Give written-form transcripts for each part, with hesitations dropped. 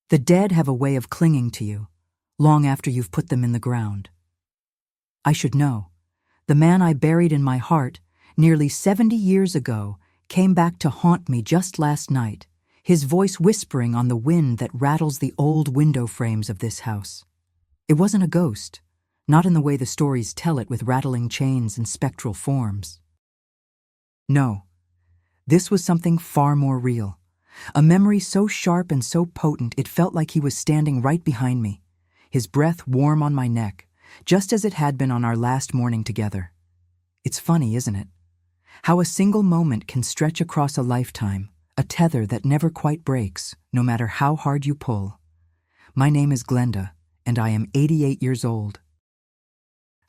The dead have a way of clinging to you, long after you've put them in the ground. I should know. The man I buried in my heart nearly 70 years ago came back to haunt me just last night, his voice whispering on the wind that rattles the old window frames of this house. It wasn't a ghost, not in the way the stories tell it with rattling chains and spectral forms. No, this was something far more real. A memory so sharp and so potent it felt like he was standing right behind me, his breath warm on my neck, just as it had been on our last morning together. It's funny, isn't it? How a single moment can stretch across a lifetime, a tether that never quite breaks, no matter how hard you pull. My name is Glenda, and I am 88 years old.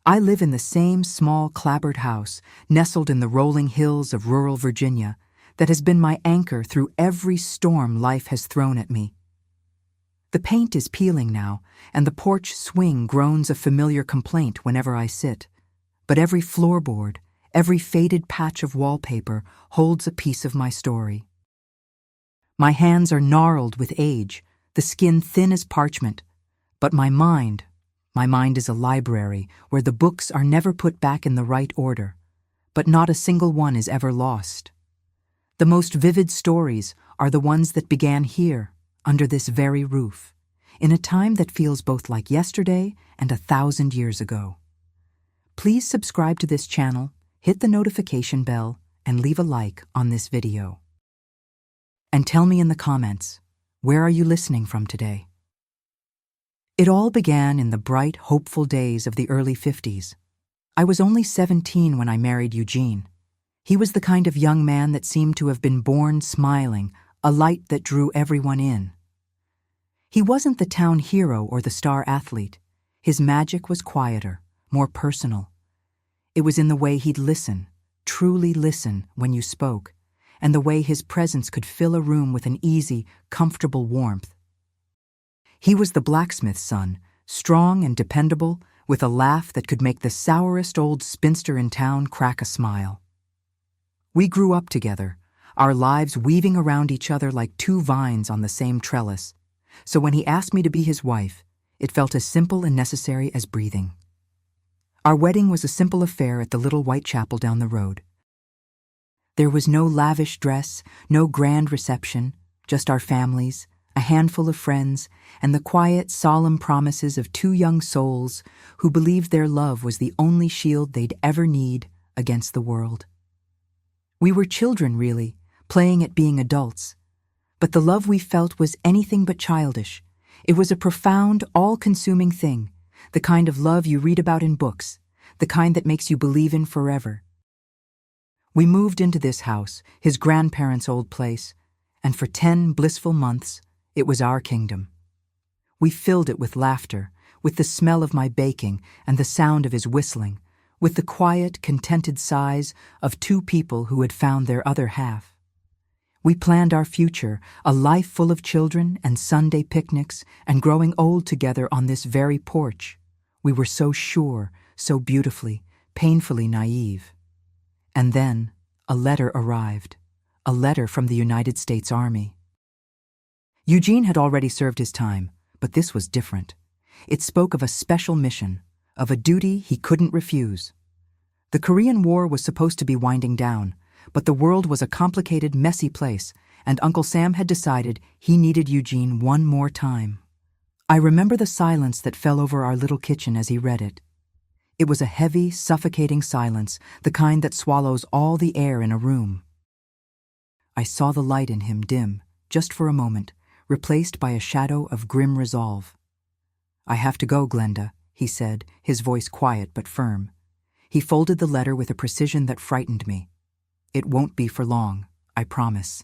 I live in the same small clapboard house, nestled in the rolling hills of rural Virginia, that has been my anchor through every storm life has thrown at me. The paint is peeling now, and the porch swing groans a familiar complaint whenever I sit. But every floorboard, every faded patch of wallpaper holds a piece of my story. My hands are gnarled with age, the skin thin as parchment, but my mind is a library where the books are never put back in the right order, but not a single one is ever lost. The most vivid stories are the ones that began here, under this very roof, in a time that feels both like yesterday and 1,000 years ago. Please subscribe to this channel, hit the notification bell, and leave a like on this video. And tell me in the comments, where are you listening from today? It all began in the bright, hopeful days of the early 50s. I was only 17 when I married Eugene. He was the kind of young man that seemed to have been born smiling, a light that drew everyone in. He wasn't the town hero or the star athlete. His magic was quieter, more personal. It was in the way he'd listen, truly listen when you spoke, and the way his presence could fill a room with an easy, comfortable warmth. He was the blacksmith's son, strong and dependable, with a laugh that could make the sourest old spinster in town crack a smile. We grew up together, our lives weaving around each other like two vines on the same trellis, so when he asked me to be his wife, it felt as simple and necessary as breathing. Our wedding was a simple affair at the little white chapel down the road. There was no lavish dress, no grand reception, just our families, a handful of friends, and the quiet, solemn promises of two young souls who believed their love was the only shield they'd ever need against the world. We were children, really, playing at being adults. But the love we felt was anything but childish. It was a profound, all-consuming thing, the kind of love you read about in books, the kind that makes you believe in forever. We moved into this house, his grandparents' old place, and for 10 blissful months, it was our kingdom. We filled it with laughter, with the smell of my baking and the sound of his whistling, with the quiet, contented sighs of two people who had found their other half. We planned our future, a life full of children and Sunday picnics and growing old together on this very porch. We were so sure, so beautifully, painfully naive. And then a letter arrived, a letter from the United States Army. Eugene had already served his time, but this was different. It spoke of a special mission, of a duty he couldn't refuse. The Korean War was supposed to be winding down, but the world was a complicated, messy place, and Uncle Sam had decided he needed Eugene one more time. I remember the silence that fell over our little kitchen as he read it. It was a heavy, suffocating silence, the kind that swallows all the air in a room. I saw the light in him dim, just for a moment, replaced by a shadow of grim resolve. "I have to go, Glenda," he said, his voice quiet but firm. He folded the letter with a precision that frightened me. "It won't be for long, I promise."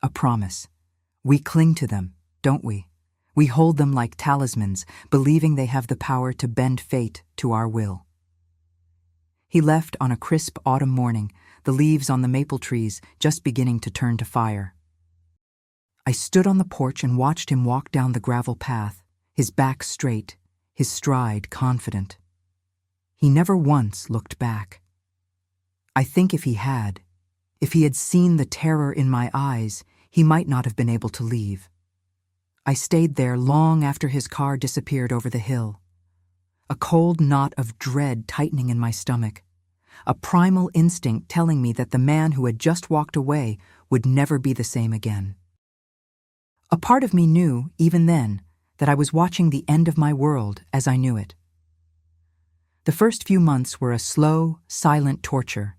A promise. We cling to them, don't we? We hold them like talismans, believing they have the power to bend fate to our will. He left on a crisp autumn morning, the leaves on the maple trees just beginning to turn to fire. I stood on the porch and watched him walk down the gravel path, his back straight, his stride confident. He never once looked back. I think if he had seen the terror in my eyes, he might not have been able to leave. I stayed there long after his car disappeared over the hill. A cold knot of dread tightening in my stomach. A primal instinct telling me that the man who had just walked away would never be the same again. A part of me knew, even then, that I was watching the end of my world as I knew it. The first few months were a slow, silent torture.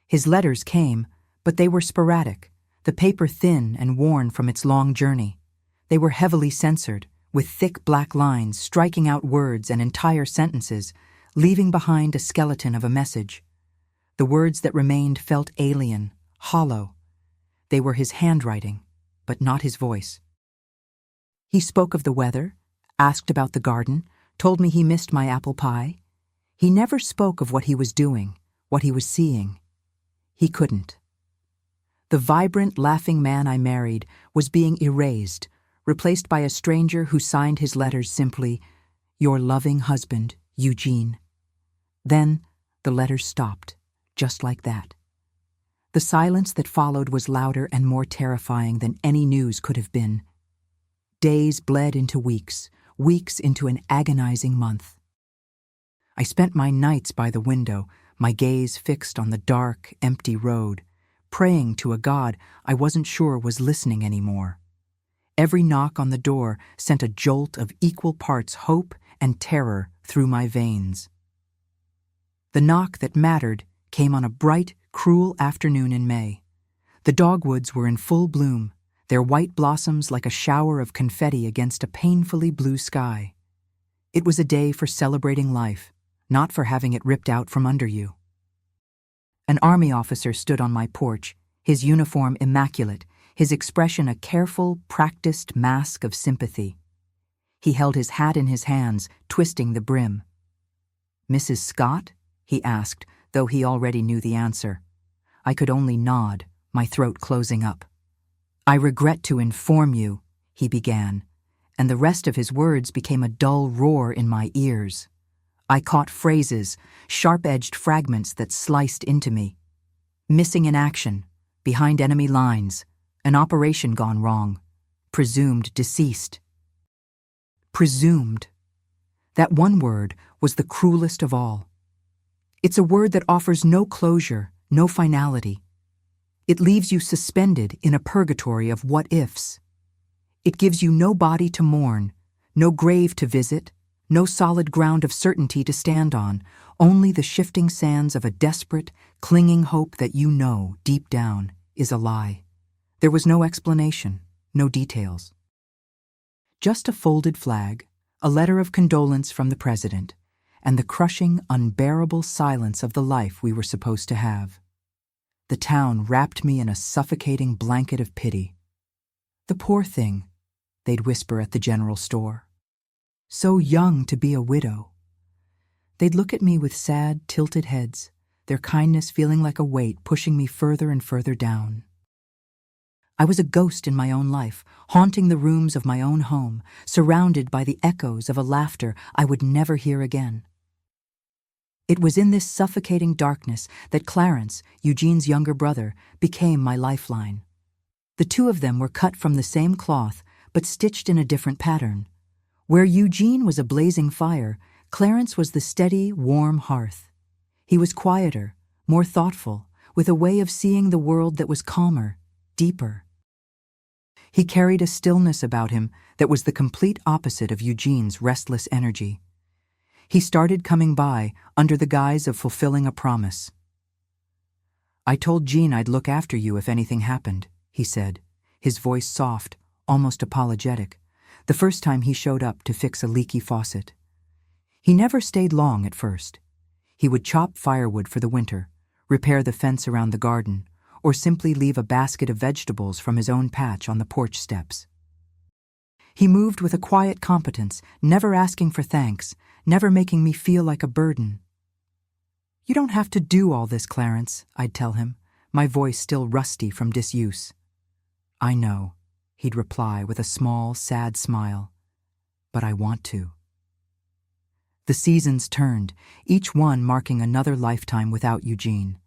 His letters came, but they were sporadic, the paper thin and worn from its long journey. They were heavily censored, with thick black lines striking out words and entire sentences, leaving behind a skeleton of a message. The words that remained felt alien, hollow. They were his handwriting, but not his voice. He spoke of the weather, asked about the garden, told me he missed my apple pie. He never spoke of what he was doing, what he was seeing. He couldn't. The vibrant, laughing man I married was being erased, replaced by a stranger who signed his letters simply, "Your loving husband, Eugene." Then the letters stopped, just like that. The silence that followed was louder and more terrifying than any news could have been. Days bled into weeks, weeks into an agonizing month. I spent my nights by the window, my gaze fixed on the dark, empty road, praying to a God I wasn't sure was listening anymore. Every knock on the door sent a jolt of equal parts hope and terror through my veins. The knock that mattered came on a bright, cruel afternoon in May. The dogwoods were in full bloom, their white blossoms like a shower of confetti against a painfully blue sky. It was a day for celebrating life, not for having it ripped out from under you. An army officer stood on my porch, his uniform immaculate, his expression a careful, practiced mask of sympathy. He held his hat in his hands, twisting the brim. "Mrs. Scott?" he asked, though he already knew the answer. I could only nod, my throat closing up. "I regret to inform you," he began, and the rest of his words became a dull roar in my ears. I caught phrases, sharp-edged fragments that sliced into me. Missing in action, behind enemy lines, an operation gone wrong, presumed deceased. Presumed. That one word was the cruelest of all. It's a word that offers no closure, no finality. It leaves you suspended in a purgatory of what-ifs. It gives you no body to mourn, no grave to visit, no solid ground of certainty to stand on, only the shifting sands of a desperate, clinging hope that you know, deep down, is a lie. There was no explanation, no details. Just a folded flag, a letter of condolence from the president, and the crushing, unbearable silence of the life we were supposed to have. The town wrapped me in a suffocating blanket of pity. "The poor thing," they'd whisper at the general store. "So young to be a widow." They'd look at me with sad, tilted heads, their kindness feeling like a weight pushing me further and further down. I was a ghost in my own life, haunting the rooms of my own home, surrounded by the echoes of a laughter I would never hear again. It was in this suffocating darkness that Clarence, Eugene's younger brother, became my lifeline. The two of them were cut from the same cloth, but stitched in a different pattern. Where Eugene was a blazing fire, Clarence was the steady, warm hearth. He was quieter, more thoughtful, with a way of seeing the world that was calmer, deeper. He carried a stillness about him that was the complete opposite of Eugene's restless energy. He started coming by under the guise of fulfilling a promise. "I told Jean I'd look after you if anything happened," he said, his voice soft, almost apologetic, the first time he showed up to fix a leaky faucet. He never stayed long at first. He would chop firewood for the winter, repair the fence around the garden, or simply leave a basket of vegetables from his own patch on the porch steps. He moved with a quiet competence, never asking for thanks, never making me feel like a burden. "You don't have to do all this, Clarence," I'd tell him, my voice still rusty from disuse. "I know," he'd reply with a small, sad smile, "but I want to." The seasons turned, each one marking another lifetime without Eugene.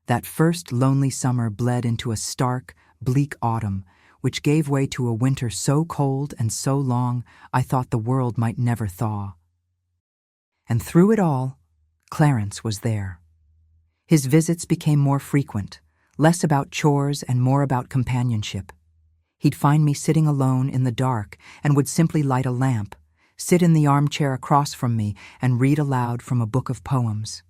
That first lonely summer bled into a stark, bleak autumn, which gave way to a winter so cold and so long I thought the world might never thaw. And through it all, Clarence was there. His visits became more frequent, less about chores and more about companionship. He'd find me sitting alone in the dark and would simply light a lamp, sit in the armchair across from me, and read aloud from a book of poems.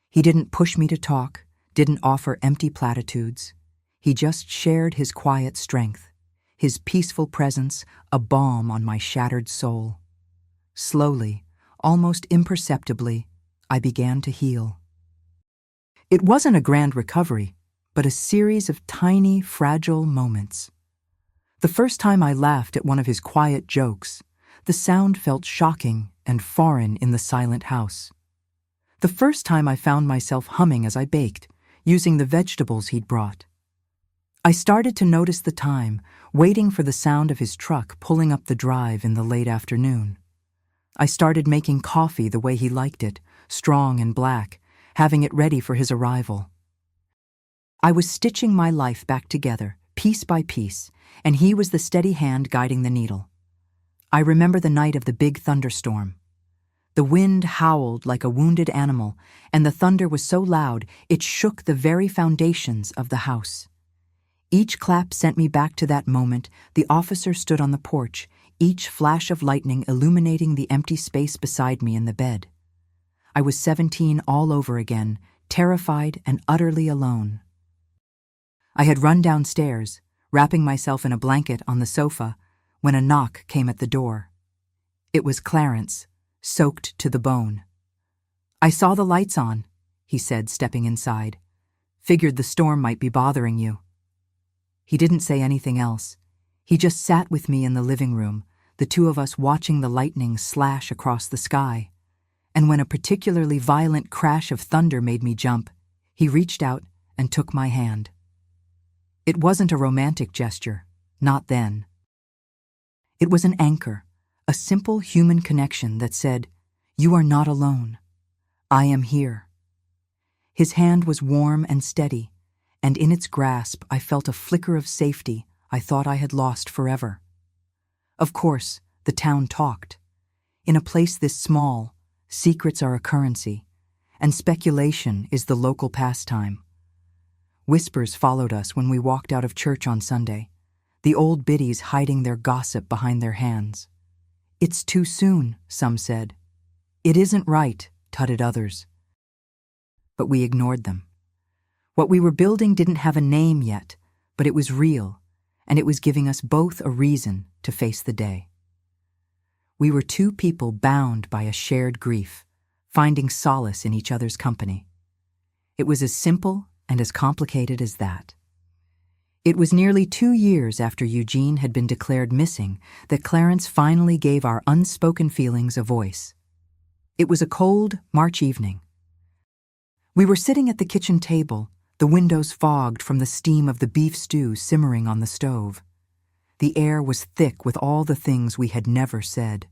He didn't push me to talk, didn't offer empty platitudes. He just shared his quiet strength, his peaceful presence, a balm on my shattered soul. Slowly, almost imperceptibly, I began to heal. It wasn't a grand recovery, but a series of tiny, fragile moments. The first time I laughed at one of his quiet jokes, the sound felt shocking and foreign in the silent house. The first time I found myself humming as I baked, using the vegetables he'd brought. I started to notice the time, waiting for the sound of his truck pulling up the drive in the late afternoon. I started making coffee the way he liked it, strong and black, having it ready for his arrival. I was stitching my life back together, piece by piece, and he was the steady hand guiding the needle. I remember the night of the big thunderstorm. The wind howled like a wounded animal, and the thunder was so loud it shook the very foundations of the house. Each clap sent me back to that moment the officer stood on the porch, each flash of lightning illuminating the empty space beside me in the bed. I was 17 all over again, terrified and utterly alone. I had run downstairs, wrapping myself in a blanket on the sofa, when a knock came at the door. It was Clarence, soaked to the bone. "I saw the lights on," he said, stepping inside. "Figured the storm might be bothering you." He didn't say anything else. He just sat with me in the living room, the two of us watching the lightning slash across the sky. And when a particularly violent crash of thunder made me jump, he reached out and took my hand. It wasn't a romantic gesture, not then. It was an anchor, a simple human connection that said, "You are not alone. I am here." His hand was warm and steady, and in its grasp I felt a flicker of safety I thought I had lost forever. Of course, the town talked. In a place this small, secrets are a currency, and speculation is the local pastime. Whispers followed us when we walked out of church on Sunday, the old biddies hiding their gossip behind their hands. "It's too soon," some said. "It isn't right," tutted others. But we ignored them. What we were building didn't have a name yet, but it was real, and it was giving us both a reason to face the day. We were two people bound by a shared grief, finding solace in each other's company. It was as simple and as complicated as that. It was nearly 2 years after Eugene had been declared missing that Clarence finally gave our unspoken feelings a voice. It was a cold March evening. We were sitting at the kitchen table, the windows fogged from the steam of the beef stew simmering on the stove. The air was thick with all the things we had never said.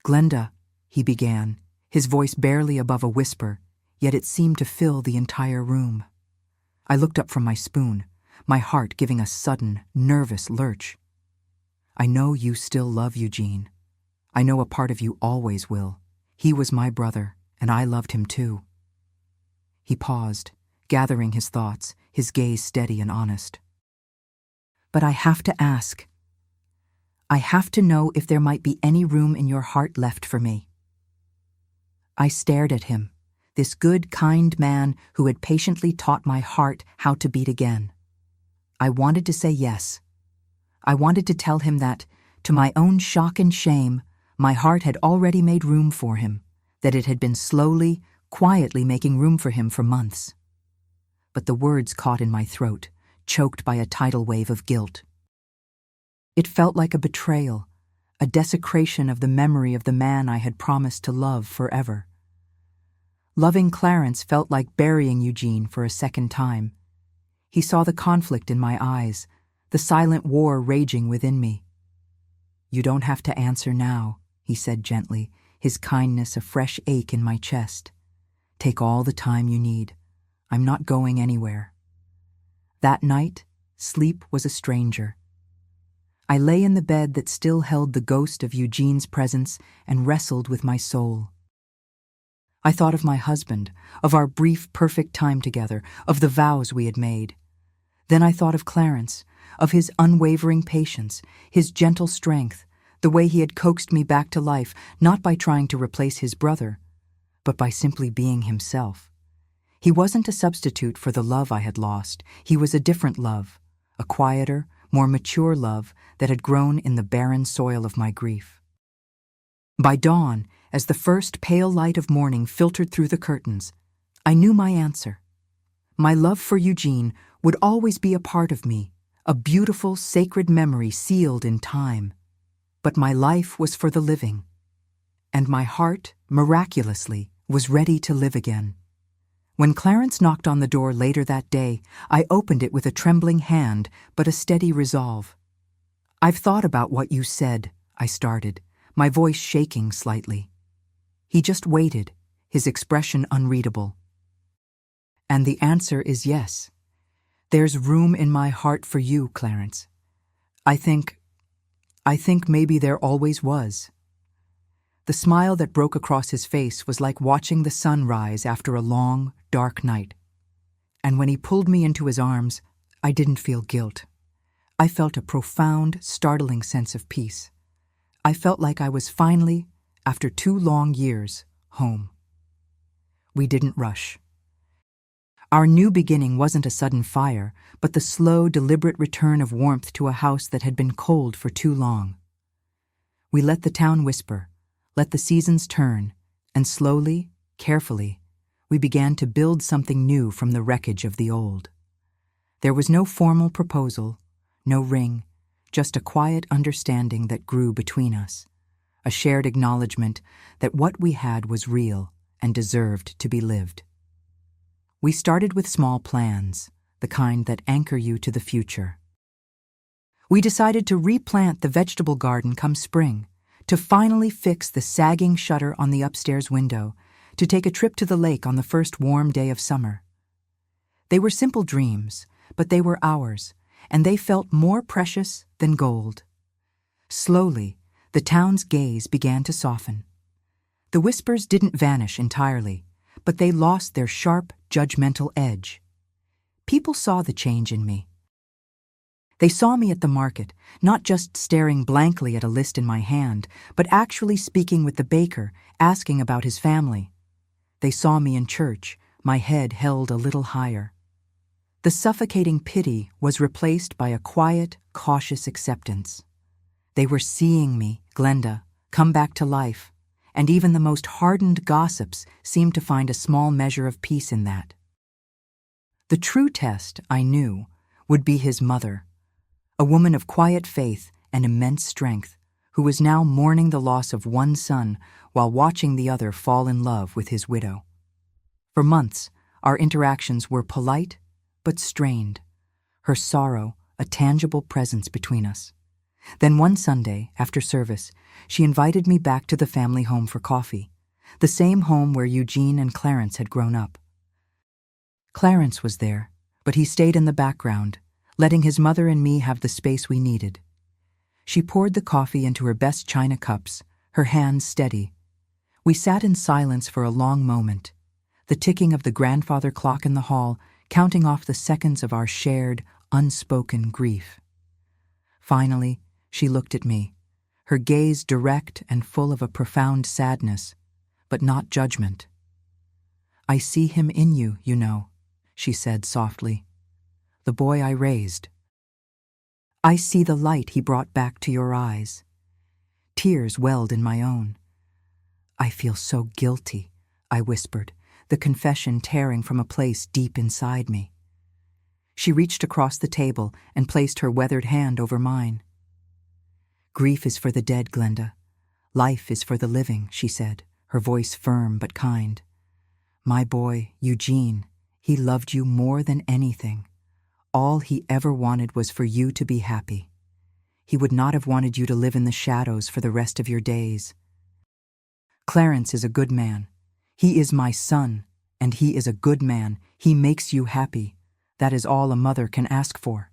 "Glenda," he began, his voice barely above a whisper, yet it seemed to fill the entire room. I looked up from my spoon, my heart giving a sudden, nervous lurch. "I know you still love Eugene. I know a part of you always will. He was my brother, and I loved him too." He paused, gathering his thoughts, his gaze steady and honest. "But I have to ask. I have to know if there might be any room in your heart left for me." I stared at him, this good, kind man who had patiently taught my heart how to beat again. I wanted to say yes. I wanted to tell him that, to my own shock and shame, my heart had already made room for him, that it had been slowly, quietly making room for him for months. But the words caught in my throat, choked by a tidal wave of guilt. It felt like a betrayal, a desecration of the memory of the man I had promised to love forever. Loving Clarence felt like burying Eugene for a second time. He saw the conflict in my eyes, the silent war raging within me. "You don't have to answer now," he said gently, his kindness a fresh ache in my chest. "Take all the time you need. I'm not going anywhere." That night, sleep was a stranger. I lay in the bed that still held the ghost of Eugene's presence and wrestled with my soul. I thought of my husband, of our brief, perfect time together, of the vows we had made. Then I thought of Clarence, of his unwavering patience, his gentle strength, the way he had coaxed me back to life, not by trying to replace his brother, but by simply being himself. He wasn't a substitute for the love I had lost. He was a different love, a quieter, more mature love that had grown in the barren soil of my grief. By dawn, as the first pale light of morning filtered through the curtains, I knew my answer. My love for Eugene would always be a part of me, a beautiful, sacred memory sealed in time. But my life was for the living, and my heart, miraculously, was ready to live again. When Clarence knocked on the door later that day, I opened it with a trembling hand, but a steady resolve. "I've thought about what you said," I started, my voice shaking slightly. He just waited, his expression unreadable. "And the answer is yes. There's room in my heart for you, Clarence. I think maybe there always was." The smile that broke across his face was like watching the sun rise after a long, dark night. And when he pulled me into his arms, I didn't feel guilt. I felt a profound, startling sense of peace. I felt like I was finally, after 2 long years, home. We didn't rush. Our new beginning wasn't a sudden fire, but the slow, deliberate return of warmth to a house that had been cold for too long. We let the town whisper, let the seasons turn, and slowly, carefully, we began to build something new from the wreckage of the old. There was no formal proposal, no ring, just a quiet understanding that grew between us, a shared acknowledgement that what we had was real and deserved to be lived. We started with small plans, the kind that anchor you to the future. We decided to replant the vegetable garden come spring, to finally fix the sagging shutter on the upstairs window, to take a trip to the lake on the first warm day of summer. They were simple dreams, but they were ours, and they felt more precious than gold. Slowly, the town's gaze began to soften. The whispers didn't vanish entirely, but they lost their sharp, judgmental edge. People saw the change in me. They saw me at the market, not just staring blankly at a list in my hand, but actually speaking with the baker, asking about his family. They saw me in church, my head held a little higher. The suffocating pity was replaced by a quiet, cautious acceptance. They were seeing me, Glenda, come back to life, and even the most hardened gossips seemed to find a small measure of peace in that. The true test, I knew, would be his mother, a woman of quiet faith and immense strength, who was now mourning the loss of one son while watching the other fall in love with his widow. For months, our interactions were polite but strained, her sorrow a tangible presence between us. Then one Sunday, after service, she invited me back to the family home for coffee, the same home where Eugene and Clarence had grown up. Clarence was there, but he stayed in the background, letting his mother and me have the space we needed. She poured the coffee into her best china cups, her hands steady. We sat in silence for a long moment, the ticking of the grandfather clock in the hall counting off the seconds of our shared, unspoken grief. Finally, she looked at me, her gaze direct and full of a profound sadness, but not judgment. "I see him in you, you know," she said softly. "The boy I raised. I see the light he brought back to your eyes." Tears welled in my own. "I feel so guilty," I whispered, the confession tearing from a place deep inside me. She reached across the table and placed her weathered hand over mine. "Grief is for the dead, Glenda. Life is for the living," she said, her voice firm but kind. "My boy, Eugene, he loved you more than anything. All he ever wanted was for you to be happy. He would not have wanted you to live in the shadows for the rest of your days. Clarence is a good man. He is my son, and he is a good man. He makes you happy. That is all a mother can ask for."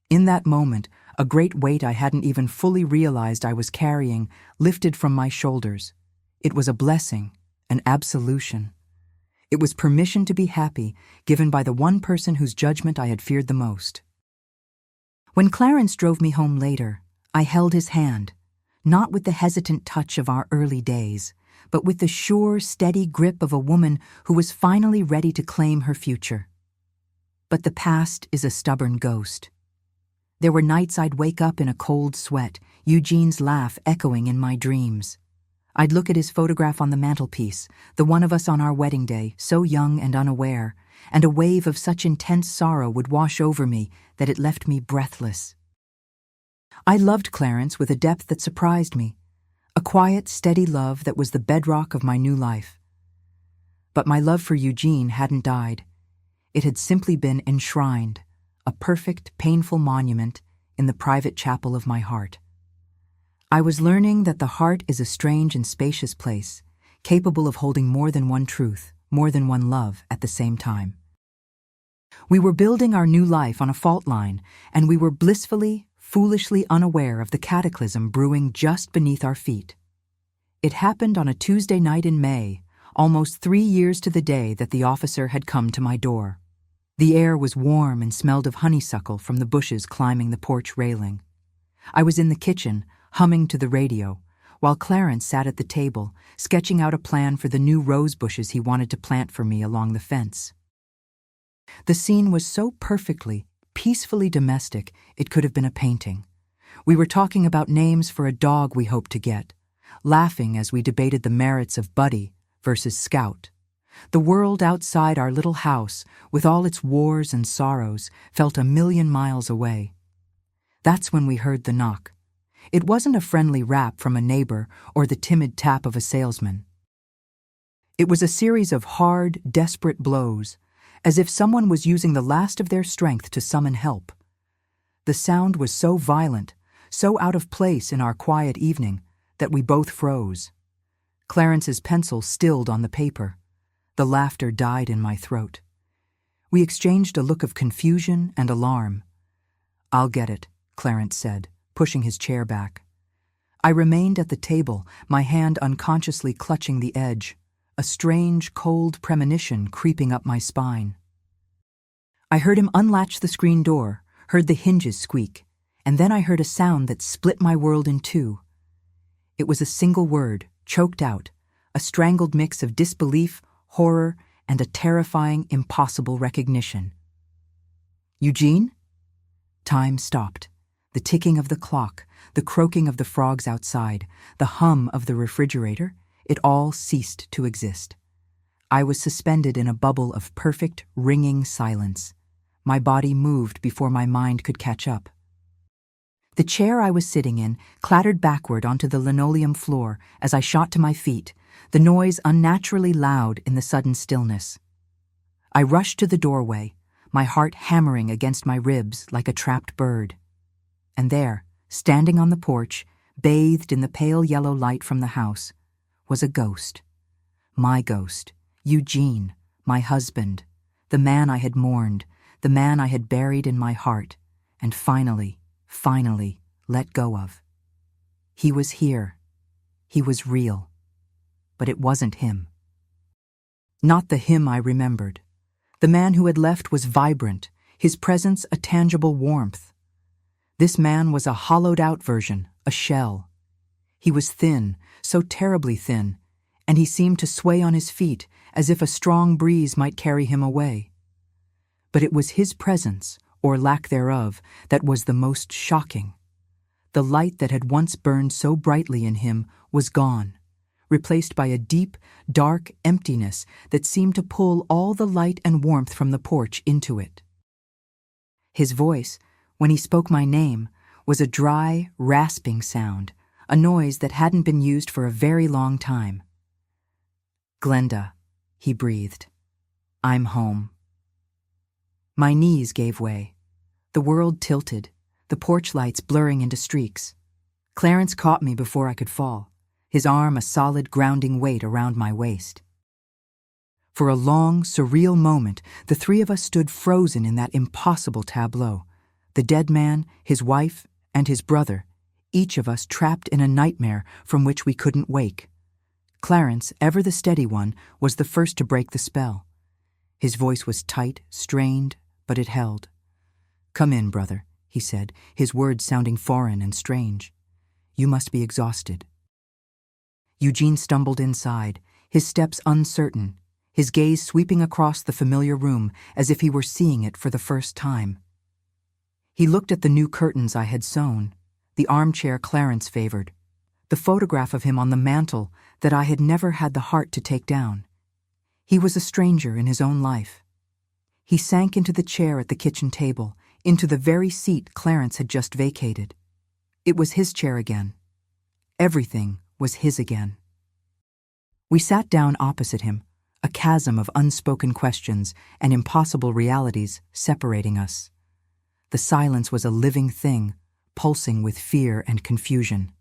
In that moment, a great weight I hadn't even fully realized I was carrying lifted from my shoulders. It was a blessing, an absolution. It was permission to be happy, given by the one person whose judgment I had feared the most. When Clarence drove me home later, I held his hand, not with the hesitant touch of our early days, but with the sure, steady grip of a woman who was finally ready to claim her future. But the past is a stubborn ghost. There were nights I'd wake up in a cold sweat, Eugene's laugh echoing in my dreams. I'd look at his photograph on the mantelpiece, the one of us on our wedding day, so young and unaware, and a wave of such intense sorrow would wash over me that it left me breathless. I loved Clarence with a depth that surprised me, a quiet, steady love that was the bedrock of my new life. But my love for Eugene hadn't died. It had simply been enshrined, a perfect, painful monument in the private chapel of my heart. I was learning that the heart is a strange and spacious place, capable of holding more than one truth, more than one love at the same time. We were building our new life on a fault line, and we were blissfully, foolishly unaware of the cataclysm brewing just beneath our feet. It happened on a Tuesday night in May, almost 3 years to the day that the officer had come to my door. The air was warm and smelled of honeysuckle from the bushes climbing the porch railing. I was in the kitchen, humming to the radio, while Clarence sat at the table, sketching out a plan for the new rose bushes he wanted to plant for me along the fence. The scene was so perfectly, peacefully domestic, it could have been a painting. We were talking about names for a dog we hoped to get, laughing as we debated the merits of Buddy versus Scout. The world outside our little house, with all its wars and sorrows, felt 1,000,000 miles away. That's when we heard the knock. It wasn't a friendly rap from a neighbor or the timid tap of a salesman. It was a series of hard, desperate blows, as if someone was using the last of their strength to summon help. The sound was so violent, so out of place in our quiet evening, that we both froze. Clarence's pencil stilled on the paper. The laughter died in my throat. We exchanged a look of confusion and alarm. "I'll get it," Clarence said, pushing his chair back. I remained at the table, my hand unconsciously clutching the edge, a strange, cold premonition creeping up my spine. I heard him unlatch the screen door, heard the hinges squeak, and then I heard a sound that split my world in two. It was a single word, choked out, a strangled mix of disbelief, horror, and a terrifying, impossible recognition. "Eugene?" Time stopped. The ticking of the clock, the croaking of the frogs outside, the hum of the refrigerator, it all ceased to exist. I was suspended in a bubble of perfect, ringing silence. My body moved before my mind could catch up. The chair I was sitting in clattered backward onto the linoleum floor as I shot to my feet, the noise unnaturally loud in the sudden stillness. I rushed to the doorway, my heart hammering against my ribs like a trapped bird. And there, standing on the porch, bathed in the pale yellow light from the house, was a ghost. My ghost, Eugene, my husband, the man I had mourned, the man I had buried in my heart, and finally let go of. He was here. He was real. But it wasn't him. Not the him I remembered. The man who had left was vibrant, his presence a tangible warmth. This man was a hollowed-out version, a shell. He was thin, so terribly thin, and he seemed to sway on his feet as if a strong breeze might carry him away. But it was his presence, or lack thereof, that was the most shocking. The light that had once burned so brightly in him was gone, replaced by a deep, dark emptiness that seemed to pull all the light and warmth from the porch into it. His voice, when he spoke my name, was a dry, rasping sound, a noise that hadn't been used for a very long time. "Glenda," he breathed. "I'm home." My knees gave way. The world tilted, the porch lights blurring into streaks. Clarence caught me before I could fall, his arm a solid grounding weight around my waist. For a long, surreal moment, the three of us stood frozen in that impossible tableau. The dead man, his wife, and his brother, each of us trapped in a nightmare from which we couldn't wake. Clarence, ever the steady one, was the first to break the spell. His voice was tight, strained, but it held. "Come in, brother," he said, his words sounding foreign and strange. "You must be exhausted." Eugene stumbled inside, his steps uncertain, his gaze sweeping across the familiar room as if he were seeing it for the first time. He looked at the new curtains I had sewn, the armchair Clarence favored, the photograph of him on the mantel that I had never had the heart to take down. He was a stranger in his own life. He sank into the chair at the kitchen table, into the very seat Clarence had just vacated. It was his chair again. Everything was his again. We sat down opposite him, a chasm of unspoken questions and impossible realities separating us. The silence was a living thing, pulsing with fear and confusion.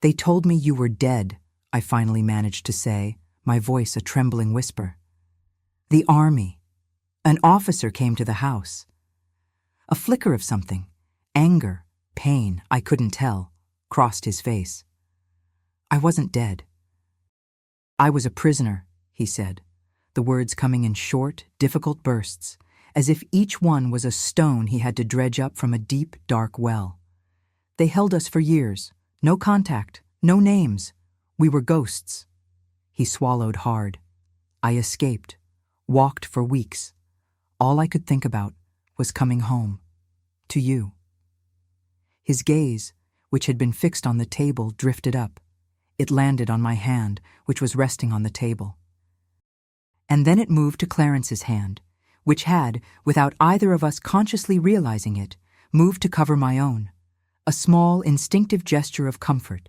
"They told me you were dead," I finally managed to say, my voice a trembling whisper. "The army. An officer came to the house." A flicker of something, anger, pain, I couldn't tell, crossed his face. "I wasn't dead. I was a prisoner," he said, the words coming in short, difficult bursts, as if each one was a stone he had to dredge up from a deep, dark well. "They held us for years. No contact, no names. We were ghosts." He swallowed hard. "I escaped, walked for weeks. All I could think about was coming home. To you." His gaze, which had been fixed on the table, drifted up. It landed on my hand, which was resting on the table. And then it moved to Clarence's hand, which had, without either of us consciously realizing it, moved to cover my own. A small, instinctive gesture of comfort,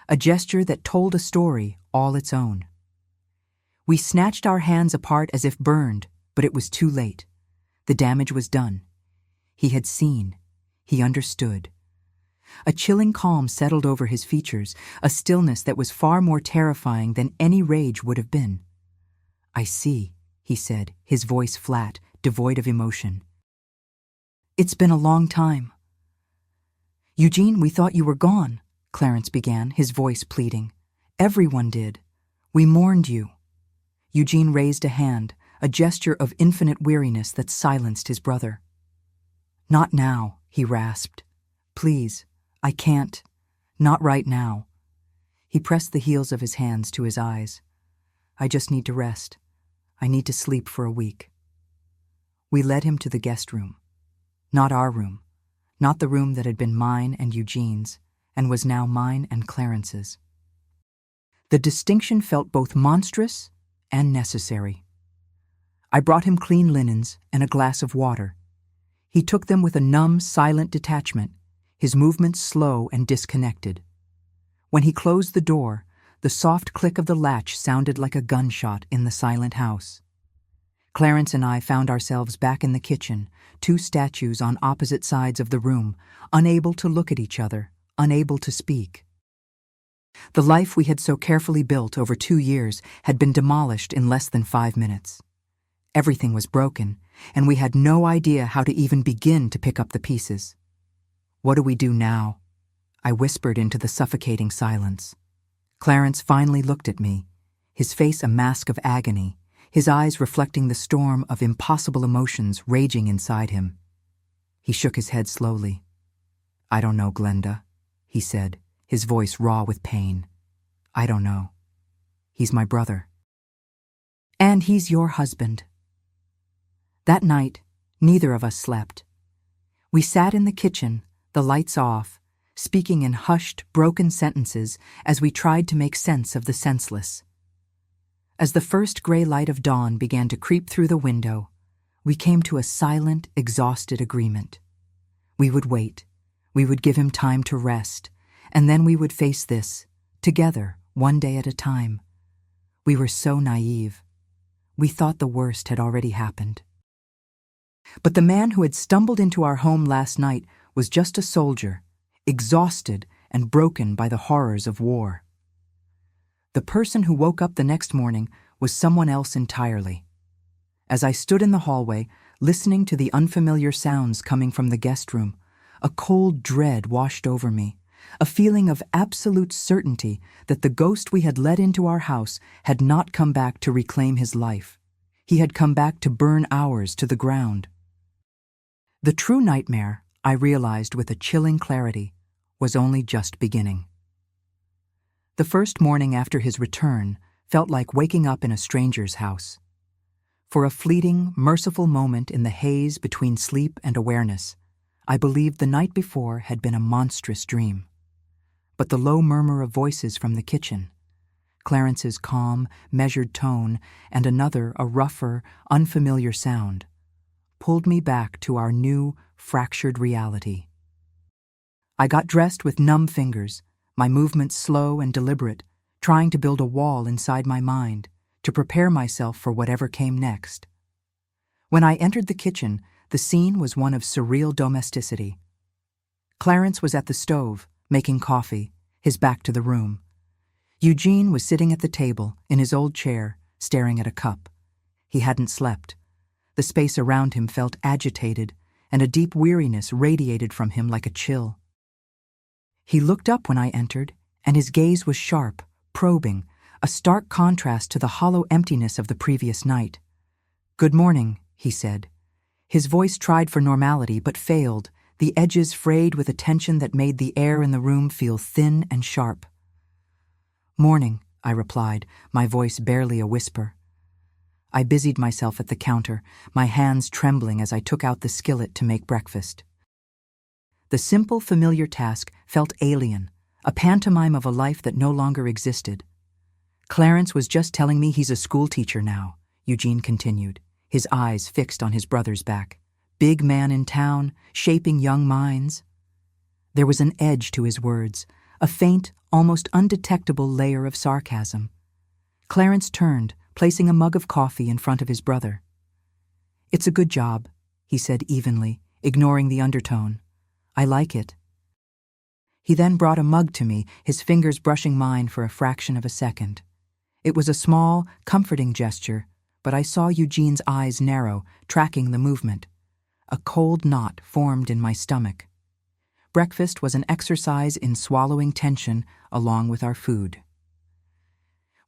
a gesture that told a story all its own. We snatched our hands apart as if burned, but it was too late. The damage was done. He had seen. He understood. A chilling calm settled over his features, a stillness that was far more terrifying than any rage would have been. "I see," he said, his voice flat, devoid of emotion. "It's been a long time." "Eugene, we thought you were gone," Clarence began, his voice pleading. "Everyone did. We mourned you." Eugene raised a hand, a gesture of infinite weariness that silenced his brother. "Not now," he rasped. "Please, I can't. Not right now." He pressed the heels of his hands to his eyes. "I just need to rest. I need to sleep for a week." We led him to the guest room. Not our room. Not the room that had been mine and Eugene's, and was now mine and Clarence's. The distinction felt both monstrous and necessary. I brought him clean linens and a glass of water. He took them with a numb, silent detachment, his movements slow and disconnected. When he closed the door, the soft click of the latch sounded like a gunshot in the silent house. Clarence and I found ourselves back in the kitchen, two statues on opposite sides of the room, unable to look at each other, unable to speak. The life we had so carefully built over 2 years had been demolished in less than 5 minutes. Everything was broken, and we had no idea how to even begin to pick up the pieces. "What do we do now?" I whispered into the suffocating silence. Clarence finally looked at me, his face a mask of agony, his eyes reflecting the storm of impossible emotions raging inside him. He shook his head slowly. "I don't know, Glenda," he said, his voice raw with pain. "I don't know. He's my brother. And he's your husband." That night, neither of us slept. We sat in the kitchen, the lights off, speaking in hushed, broken sentences as we tried to make sense of the senseless. As the first gray light of dawn began to creep through the window, we came to a silent, exhausted agreement. We would wait. We would give him time to rest, and then we would face this, together, one day at a time. We were so naive. We thought the worst had already happened. But the man who had stumbled into our home last night was just a soldier, exhausted and broken by the horrors of war. The person who woke up the next morning was someone else entirely. As I stood in the hallway, listening to the unfamiliar sounds coming from the guest room, a cold dread washed over me, a feeling of absolute certainty that the ghost we had let into our house had not come back to reclaim his life. He had come back to burn ours to the ground. The true nightmare, I realized with a chilling clarity, was only just beginning. The first morning after his return felt like waking up in a stranger's house. For a fleeting, merciful moment in the haze between sleep and awareness, I believed the night before had been a monstrous dream. But the low murmur of voices from the kitchen, Clarence's calm, measured tone, and another, a rougher, unfamiliar sound, pulled me back to our new, fractured reality. I got dressed with numb fingers, my movements slow and deliberate, trying to build a wall inside my mind, to prepare myself for whatever came next. When I entered the kitchen, the scene was one of surreal domesticity. Clarence was at the stove, making coffee, his back to the room. Eugene was sitting at the table, in his old chair, staring at a cup. He hadn't slept. The space around him felt agitated, and a deep weariness radiated from him like a chill. He looked up when I entered, and his gaze was sharp, probing, a stark contrast to the hollow emptiness of the previous night. "Good morning," he said. His voice tried for normality but failed, the edges frayed with a tension that made the air in the room feel thin and sharp. "Morning," I replied, my voice barely a whisper. I busied myself at the counter, my hands trembling as I took out the skillet to make breakfast. The simple, familiar task felt alien, a pantomime of a life that no longer existed. "Clarence was just telling me he's a schoolteacher now," Eugene continued, his eyes fixed on his brother's back. "Big man in town, shaping young minds." There was an edge to his words, a faint, almost undetectable layer of sarcasm. Clarence turned, placing a mug of coffee in front of his brother. "It's a good job," he said evenly, ignoring the undertone. "I like it." He then brought a mug to me, his fingers brushing mine for a fraction of a second. It was a small, comforting gesture, but I saw Eugene's eyes narrow, tracking the movement. A cold knot formed in my stomach. Breakfast was an exercise in swallowing tension along with our food.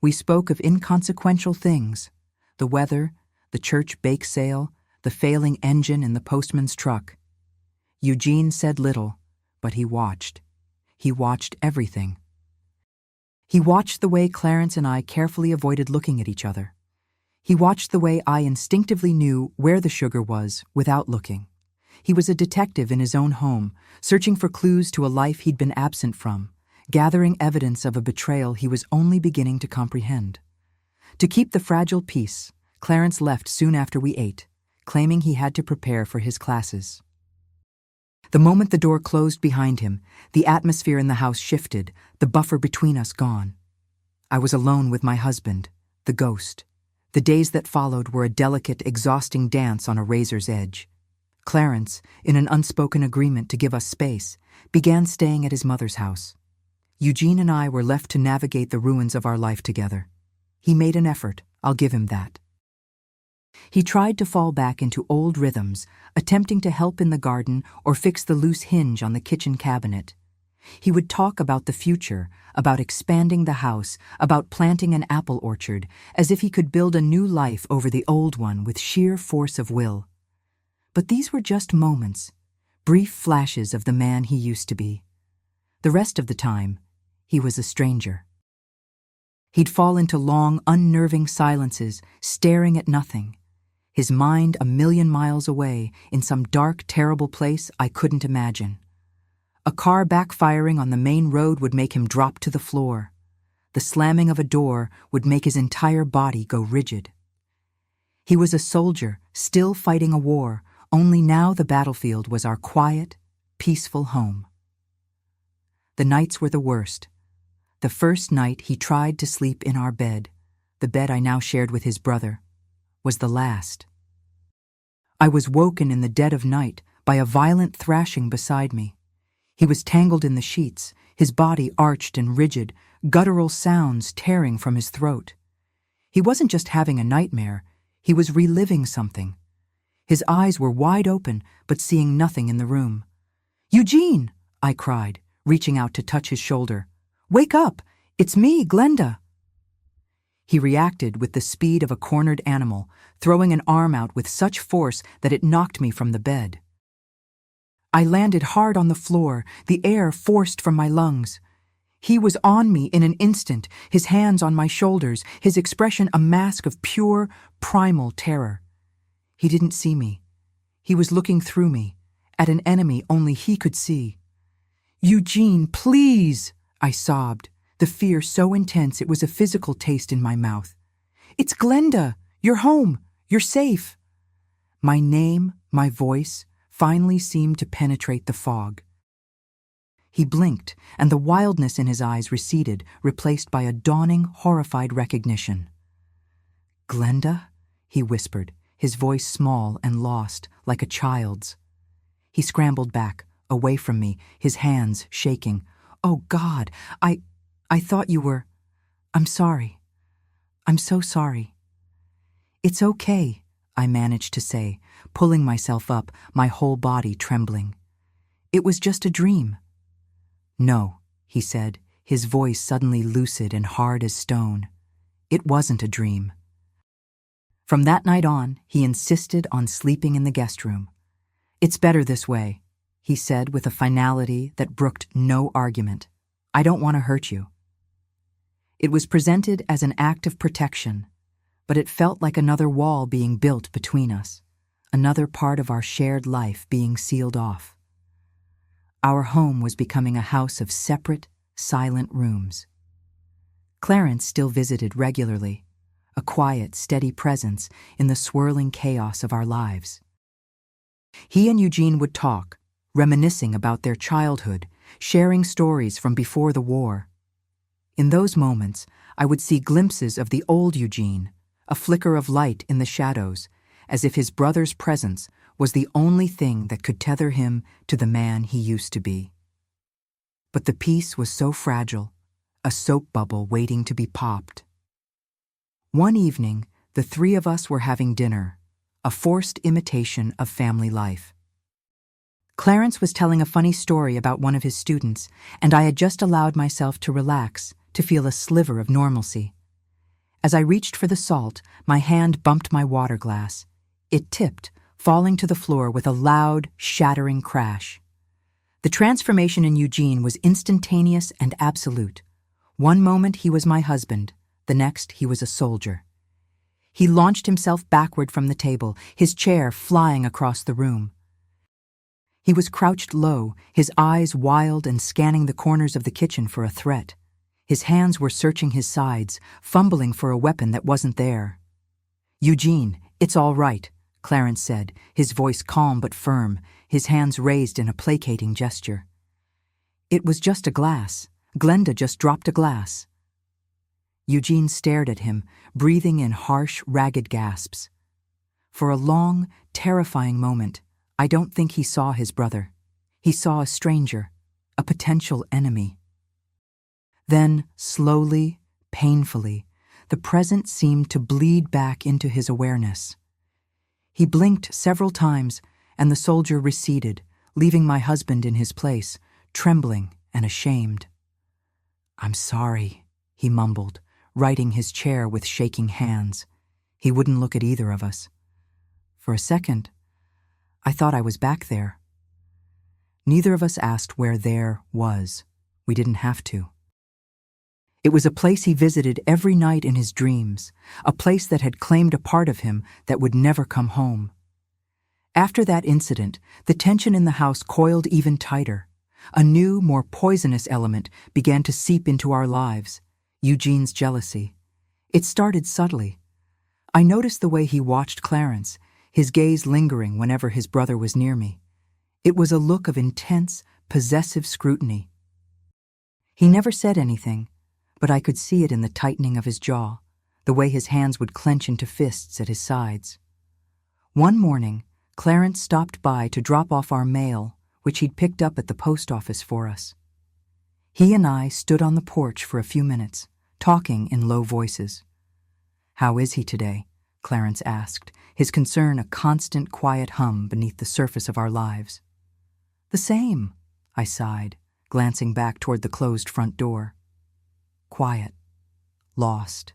We spoke of inconsequential things: the weather, the church bake sale, the failing engine in the postman's truck. Eugene said little, but he watched. He watched everything. He watched the way Clarence and I carefully avoided looking at each other. He watched the way I instinctively knew where the sugar was without looking. He was a detective in his own home, searching for clues to a life he'd been absent from, gathering evidence of a betrayal he was only beginning to comprehend. To keep the fragile peace, Clarence left soon after we ate, claiming he had to prepare for his classes. The moment the door closed behind him, the atmosphere in the house shifted, the buffer between us gone. I was alone with my husband, the ghost. The days that followed were a delicate, exhausting dance on a razor's edge. Clarence, in an unspoken agreement to give us space, began staying at his mother's house. Eugene and I were left to navigate the ruins of our life together. He made an effort, I'll give him that. He tried to fall back into old rhythms, attempting to help in the garden or fix the loose hinge on the kitchen cabinet. He would talk about the future, about expanding the house, about planting an apple orchard, as if he could build a new life over the old one with sheer force of will. But these were just moments, brief flashes of the man he used to be. The rest of the time, he was a stranger. He'd fall into long, unnerving silences, staring at nothing. His mind a million miles away, in some dark, terrible place I couldn't imagine. A car backfiring on the main road would make him drop to the floor. The slamming of a door would make his entire body go rigid. He was a soldier, still fighting a war, only now the battlefield was our quiet, peaceful home. The nights were the worst. The first night he tried to sleep in our bed, the bed I now shared with his brother, was the last. I was woken in the dead of night by a violent thrashing beside me. He was tangled in the sheets, his body arched and rigid, guttural sounds tearing from his throat. He wasn't just having a nightmare, he was reliving something. His eyes were wide open, but seeing nothing in the room. "Eugene!" I cried, reaching out to touch his shoulder. "Wake up! It's me, Glenda!" He reacted with the speed of a cornered animal, throwing an arm out with such force that it knocked me from the bed. I landed hard on the floor, the air forced from my lungs. He was on me in an instant, his hands on my shoulders, his expression a mask of pure, primal terror. He didn't see me. He was looking through me, at an enemy only he could see. "Eugene, please!" I sobbed, the fear so intense it was a physical taste in my mouth. "It's Glenda! You're home! You're safe!" My name, my voice, finally seemed to penetrate the fog. He blinked, and the wildness in his eyes receded, replaced by a dawning, horrified recognition. "Glenda?" he whispered, his voice small and lost, like a child's. He scrambled back, away from me, his hands shaking. "Oh, God, I thought you were... I'm sorry. I'm so sorry." "It's okay," I managed to say, pulling myself up, my whole body trembling. "It was just a dream." "No," he said, his voice suddenly lucid and hard as stone. "It wasn't a dream." From that night on, he insisted on sleeping in the guest room. "It's better this way," he said with a finality that brooked no argument. "I don't want to hurt you." It was presented as an act of protection, but it felt like another wall being built between us, another part of our shared life being sealed off. Our home was becoming a house of separate, silent rooms. Clarence still visited regularly, a quiet, steady presence in the swirling chaos of our lives. He and Eugene would talk, reminiscing about their childhood, sharing stories from before the war. In those moments, I would see glimpses of the old Eugene, a flicker of light in the shadows, as if his brother's presence was the only thing that could tether him to the man he used to be. But the peace was so fragile, a soap bubble waiting to be popped. One evening, the three of us were having dinner, a forced imitation of family life. Clarence was telling a funny story about one of his students, and I had just allowed myself to relax, to feel a sliver of normalcy. As I reached for the salt, my hand bumped my water glass. It tipped, falling to the floor with a loud, shattering crash. The transformation in Eugene was instantaneous and absolute. One moment he was my husband, the next he was a soldier. He launched himself backward from the table, his chair flying across the room. He was crouched low, his eyes wild and scanning the corners of the kitchen for a threat. His hands were searching his sides, fumbling for a weapon that wasn't there. "Eugene, it's all right," Clarence said, his voice calm but firm, his hands raised in a placating gesture. "It was just a glass. Glenda just dropped a glass." Eugene stared at him, breathing in harsh, ragged gasps. For a long, terrifying moment, I don't think he saw his brother. He saw a stranger, a potential enemy. Then, slowly, painfully, the present seemed to bleed back into his awareness. He blinked several times, and the soldier receded, leaving my husband in his place, trembling and ashamed. "I'm sorry," he mumbled, righting his chair with shaking hands. He wouldn't look at either of us. For a second, I thought I was back there. Neither of us asked where there was. We didn't have to. It was a place he visited every night in his dreams, a place that had claimed a part of him that would never come home. After that incident, the tension in the house coiled even tighter. A new, more poisonous element began to seep into our lives, Eugene's jealousy. It started subtly. I noticed the way he watched Clarence, his gaze lingering whenever his brother was near me. It was a look of intense, possessive scrutiny. He never said anything, but I could see it in the tightening of his jaw, the way his hands would clench into fists at his sides. One morning, Clarence stopped by to drop off our mail, which he'd picked up at the post office for us. He and I stood on the porch for a few minutes, talking in low voices. "How is he today?" Clarence asked, his concern a constant quiet hum beneath the surface of our lives. "The same," I sighed, glancing back toward the closed front door. Quiet. Lost.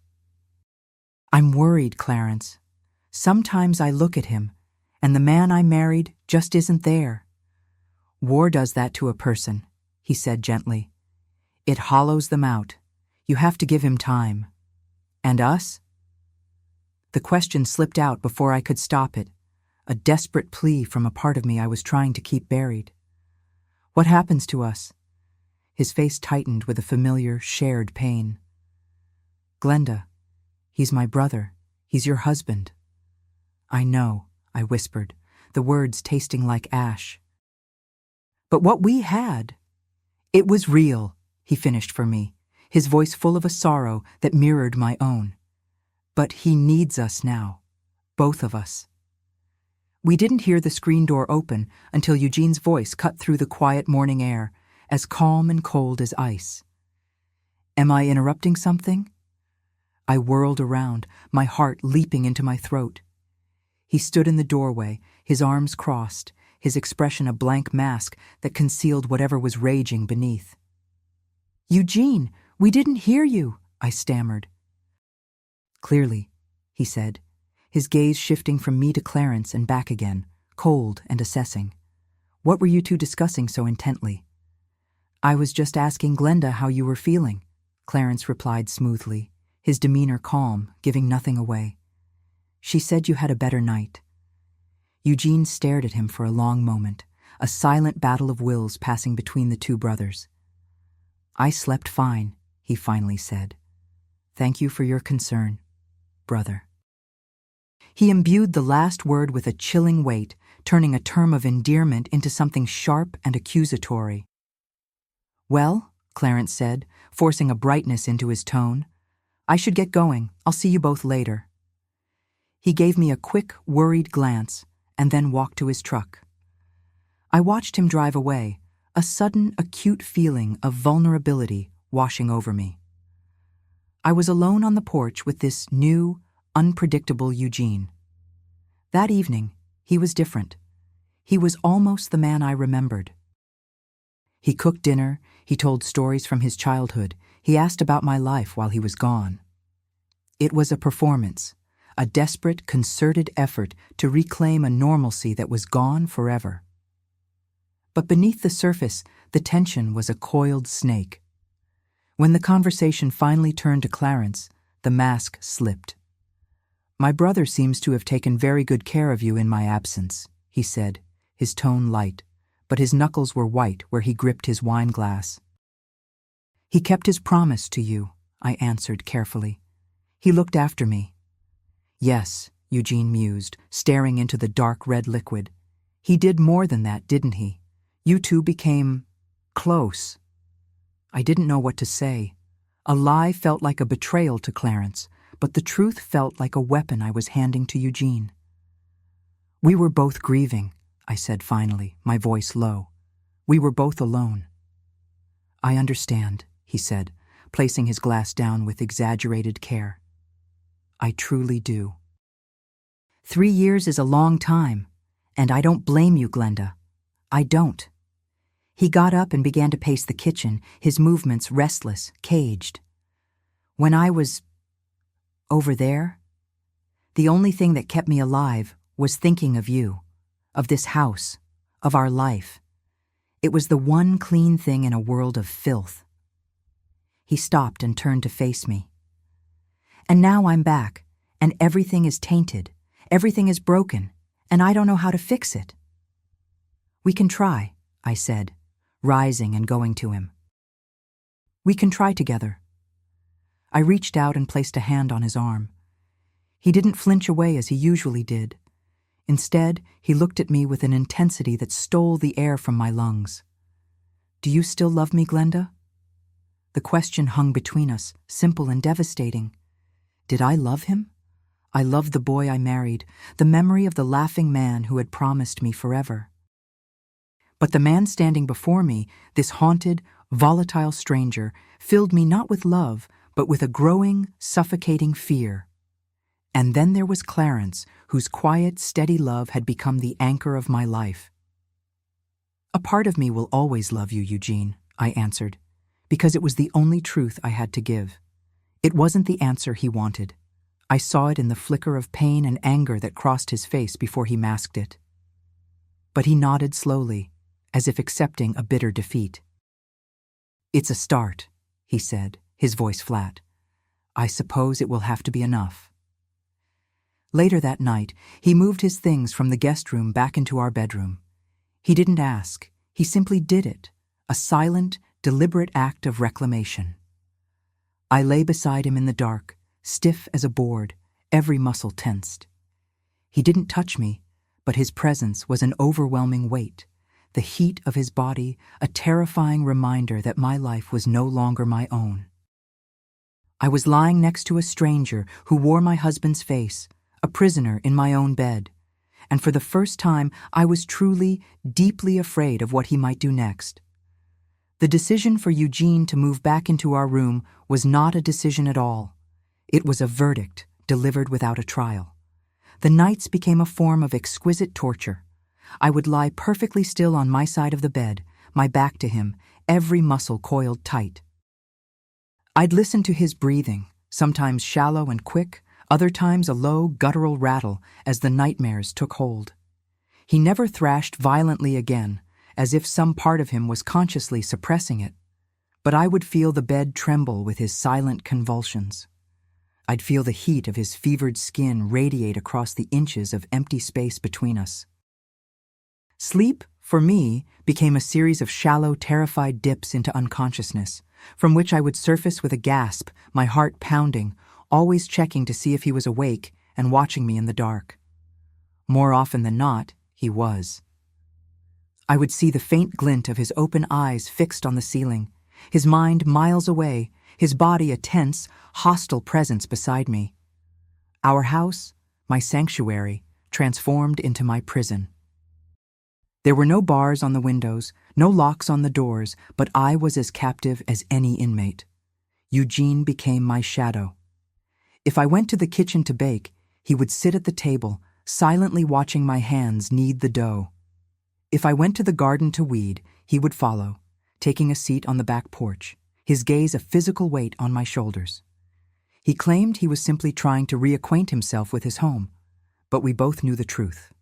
I'm worried, Clarence. Sometimes I look at him, and the man I married just isn't there. War does that to a person, he said gently. It hollows them out. You have to give him time. And us? The question slipped out before I could stop it, a desperate plea from a part of me I was trying to keep buried. What happens to us? His face tightened with a familiar, shared pain. Glenda, he's my brother. He's your husband. I know, I whispered, the words tasting like ash. But what we had, it was real, he finished for me, his voice full of a sorrow that mirrored my own. But he needs us now, both of us. We didn't hear the screen door open until Eugene's voice cut through the quiet morning air, as calm and cold as ice. Am I interrupting something? I whirled around, my heart leaping into my throat. He stood in the doorway, his arms crossed, his expression a blank mask that concealed whatever was raging beneath. Eugene, we didn't hear you, I stammered. Clearly, he said, his gaze shifting from me to Clarence and back again, cold and assessing. What were you two discussing so intently? I was just asking Glenda how you were feeling, Clarence replied smoothly, his demeanor calm, giving nothing away. She said you had a better night. Eugene stared at him for a long moment, a silent battle of wills passing between the two brothers. I slept fine, he finally said. Thank you for your concern, brother. He imbued the last word with a chilling weight, turning a term of endearment into something sharp and accusatory. Well, Clarence said, forcing a brightness into his tone, I should get going. I'll see you both later. He gave me a quick, worried glance and then walked to his truck. I watched him drive away, a sudden, acute feeling of vulnerability washing over me. I was alone on the porch with this new, unpredictable Eugene. That evening, he was different. He was almost the man I remembered. He cooked dinner, he told stories from his childhood, he asked about my life while he was gone. It was a performance, a desperate, concerted effort to reclaim a normalcy that was gone forever. But beneath the surface, the tension was a coiled snake. When the conversation finally turned to Clarence, the mask slipped. My brother seems to have taken very good care of you in my absence, he said, his tone light, but his knuckles were white where he gripped his wine glass. He kept his promise to you, I answered carefully. He looked after me. Yes, Eugene mused, staring into the dark red liquid. He did more than that, didn't he? You two became close. I didn't know what to say. A lie felt like a betrayal to Clarence, but the truth felt like a weapon I was handing to Eugene. We were both grieving, I said finally, my voice low. We were both alone. I understand, he said, placing his glass down with exaggerated care. I truly do. 3 years is a long time, and I don't blame you, Glenda. I don't. He got up and began to pace the kitchen, his movements restless, caged. When I was over there, the only thing that kept me alive was thinking of you, of this house, of our life. It was the one clean thing in a world of filth. He stopped and turned to face me. And now I'm back, and everything is tainted, everything is broken, and I don't know how to fix it. We can try, I said, rising and going to him. We can try together. I reached out and placed a hand on his arm. He didn't flinch away as he usually did. Instead, he looked at me with an intensity that stole the air from my lungs. Do you still love me, Glenda? The question hung between us, simple and devastating. Did I love him? I loved the boy I married, the memory of the laughing man who had promised me forever. But the man standing before me, this haunted, volatile stranger, filled me not with love, but with a growing, suffocating fear. And then there was Clarence, whose quiet, steady love had become the anchor of my life. A part of me will always love you, Eugene, I answered, because it was the only truth I had to give. It wasn't the answer he wanted. I saw it in the flicker of pain and anger that crossed his face before he masked it. But he nodded slowly, as if accepting a bitter defeat. "It's a start," he said, his voice flat. "I suppose it will have to be enough." Later that night, he moved his things from the guest room back into our bedroom. He didn't ask, he simply did it, a silent, deliberate act of reclamation. I lay beside him in the dark, stiff as a board, every muscle tensed. He didn't touch me, but his presence was an overwhelming weight, the heat of his body a terrifying reminder that my life was no longer my own. I was lying next to a stranger who wore my husband's face, a prisoner in my own bed, and for the first time I was truly, deeply afraid of what he might do next. The decision for Eugene to move back into our room was not a decision at all. It was a verdict delivered without a trial. The nights became a form of exquisite torture. I would lie perfectly still on my side of the bed, my back to him, every muscle coiled tight. I'd listen to his breathing, sometimes shallow and quick, other times a low, guttural rattle as the nightmares took hold. He never thrashed violently again, as if some part of him was consciously suppressing it, but I would feel the bed tremble with his silent convulsions. I'd feel the heat of his fevered skin radiate across the inches of empty space between us. Sleep, for me, became a series of shallow, terrified dips into unconsciousness, from which I would surface with a gasp, my heart pounding, always checking to see if he was awake and watching me in the dark. More often than not, he was. I would see the faint glint of his open eyes fixed on the ceiling, his mind miles away, his body a tense, hostile presence beside me. Our house, my sanctuary, transformed into my prison. There were no bars on the windows, no locks on the doors, but I was as captive as any inmate. Eugene became my shadow. If I went to the kitchen to bake, he would sit at the table, silently watching my hands knead the dough. If I went to the garden to weed, he would follow, taking a seat on the back porch, his gaze a physical weight on my shoulders. He claimed he was simply trying to reacquaint himself with his home, but we both knew the truth.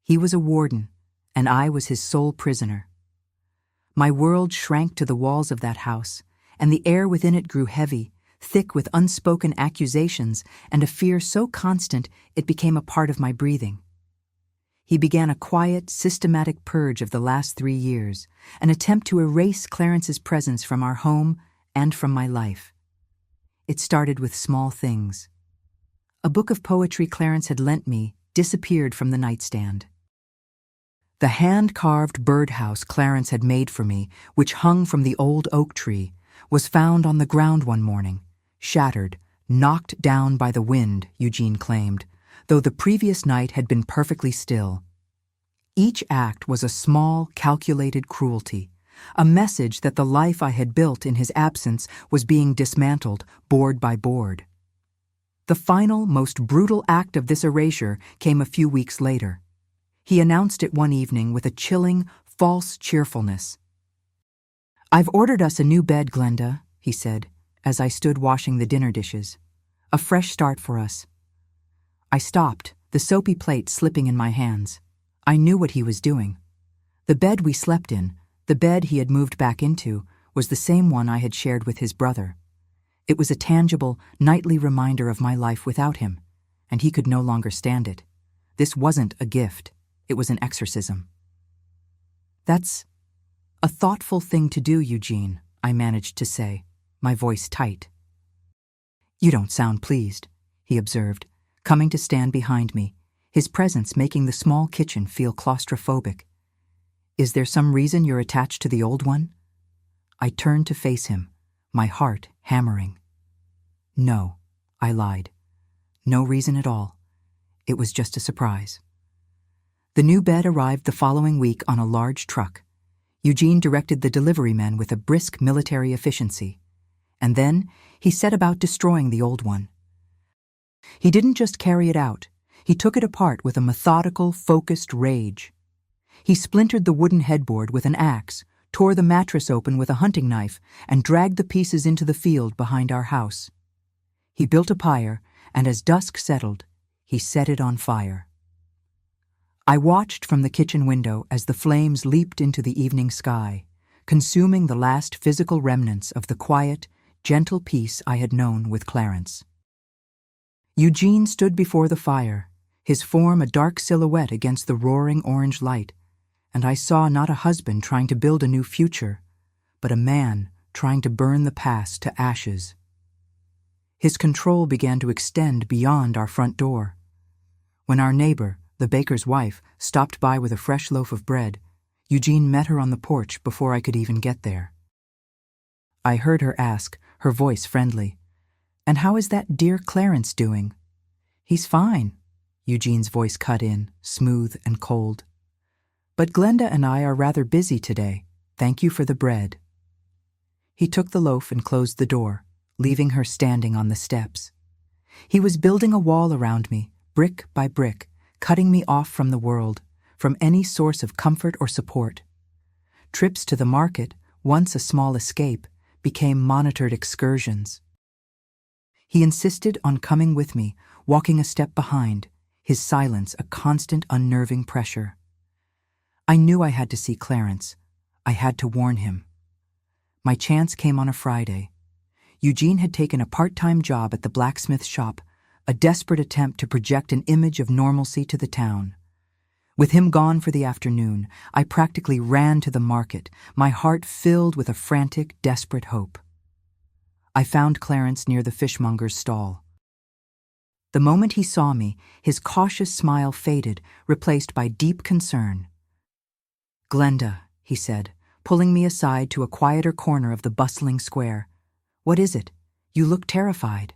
He was a warden, and I was his sole prisoner. My world shrank to the walls of that house, and the air within it grew heavy, thick with unspoken accusations and a fear so constant it became a part of my breathing. He began a quiet, systematic purge of the last 3 years, an attempt to erase Clarence's presence from our home and from my life. It started with small things. A book of poetry Clarence had lent me disappeared from the nightstand. The hand-carved birdhouse Clarence had made for me, which hung from the old oak tree, was found on the ground one morning, shattered, knocked down by the wind, Eugene claimed, though the previous night had been perfectly still. Each act was a small, calculated cruelty, a message that the life I had built in his absence was being dismantled, board by board. The final, most brutal act of this erasure came a few weeks later. He announced it one evening with a chilling, false cheerfulness. "I've ordered us a new bed, Glenda," he said, as I stood washing the dinner dishes. "A fresh start for us." I stopped, the soapy plate slipping in my hands. I knew what he was doing. The bed we slept in, the bed he had moved back into, was the same one I had shared with his brother. It was a tangible, nightly reminder of my life without him, and he could no longer stand it. This wasn't a gift. It was an exorcism. "That's a thoughtful thing to do, Eugene," I managed to say, my voice tight. "You don't sound pleased," he observed, coming to stand behind me, his presence making the small kitchen feel claustrophobic. "Is there some reason you're attached to the old one?" I turned to face him, my heart hammering. "No," I lied. "No reason at all. It was just a surprise." The new bed arrived the following week on a large truck. Eugene directed the delivery men with a brisk military efficiency. And then he set about destroying the old one. He didn't just carry it out. He took it apart with a methodical, focused rage. He splintered the wooden headboard with an axe, tore the mattress open with a hunting knife, and dragged the pieces into the field behind our house. He built a pyre, and as dusk settled, he set it on fire. I watched from the kitchen window as the flames leaped into the evening sky, consuming the last physical remnants of the quiet, gentle peace I had known with Clarence. Eugene stood before the fire, his form a dark silhouette against the roaring orange light, and I saw not a husband trying to build a new future, but a man trying to burn the past to ashes. His control began to extend beyond our front door. When our neighbor, the baker's wife, stopped by with a fresh loaf of bread, Eugene met her on the porch before I could even get there. I heard her ask, her voice friendly, "And how is that dear Clarence doing?" "He's fine," Eugene's voice cut in, smooth and cold. "But Glenda and I are rather busy today. Thank you for the bread." He took the loaf and closed the door, leaving her standing on the steps. He was building a wall around me, brick by brick, cutting me off from the world, from any source of comfort or support. Trips to the market, once a small escape, became monitored excursions. He insisted on coming with me, walking a step behind, his silence a constant unnerving pressure. I knew I had to see Clarence. I had to warn him. My chance came on a Friday. Eugene had taken a part-time job at the blacksmith shop, a desperate attempt to project an image of normalcy to the town. With him gone for the afternoon, I practically ran to the market, my heart filled with a frantic, desperate hope. I found Clarence near the fishmonger's stall. The moment he saw me, his cautious smile faded, replaced by deep concern. "Glenda," he said, pulling me aside to a quieter corner of the bustling square. "What is it? You look terrified."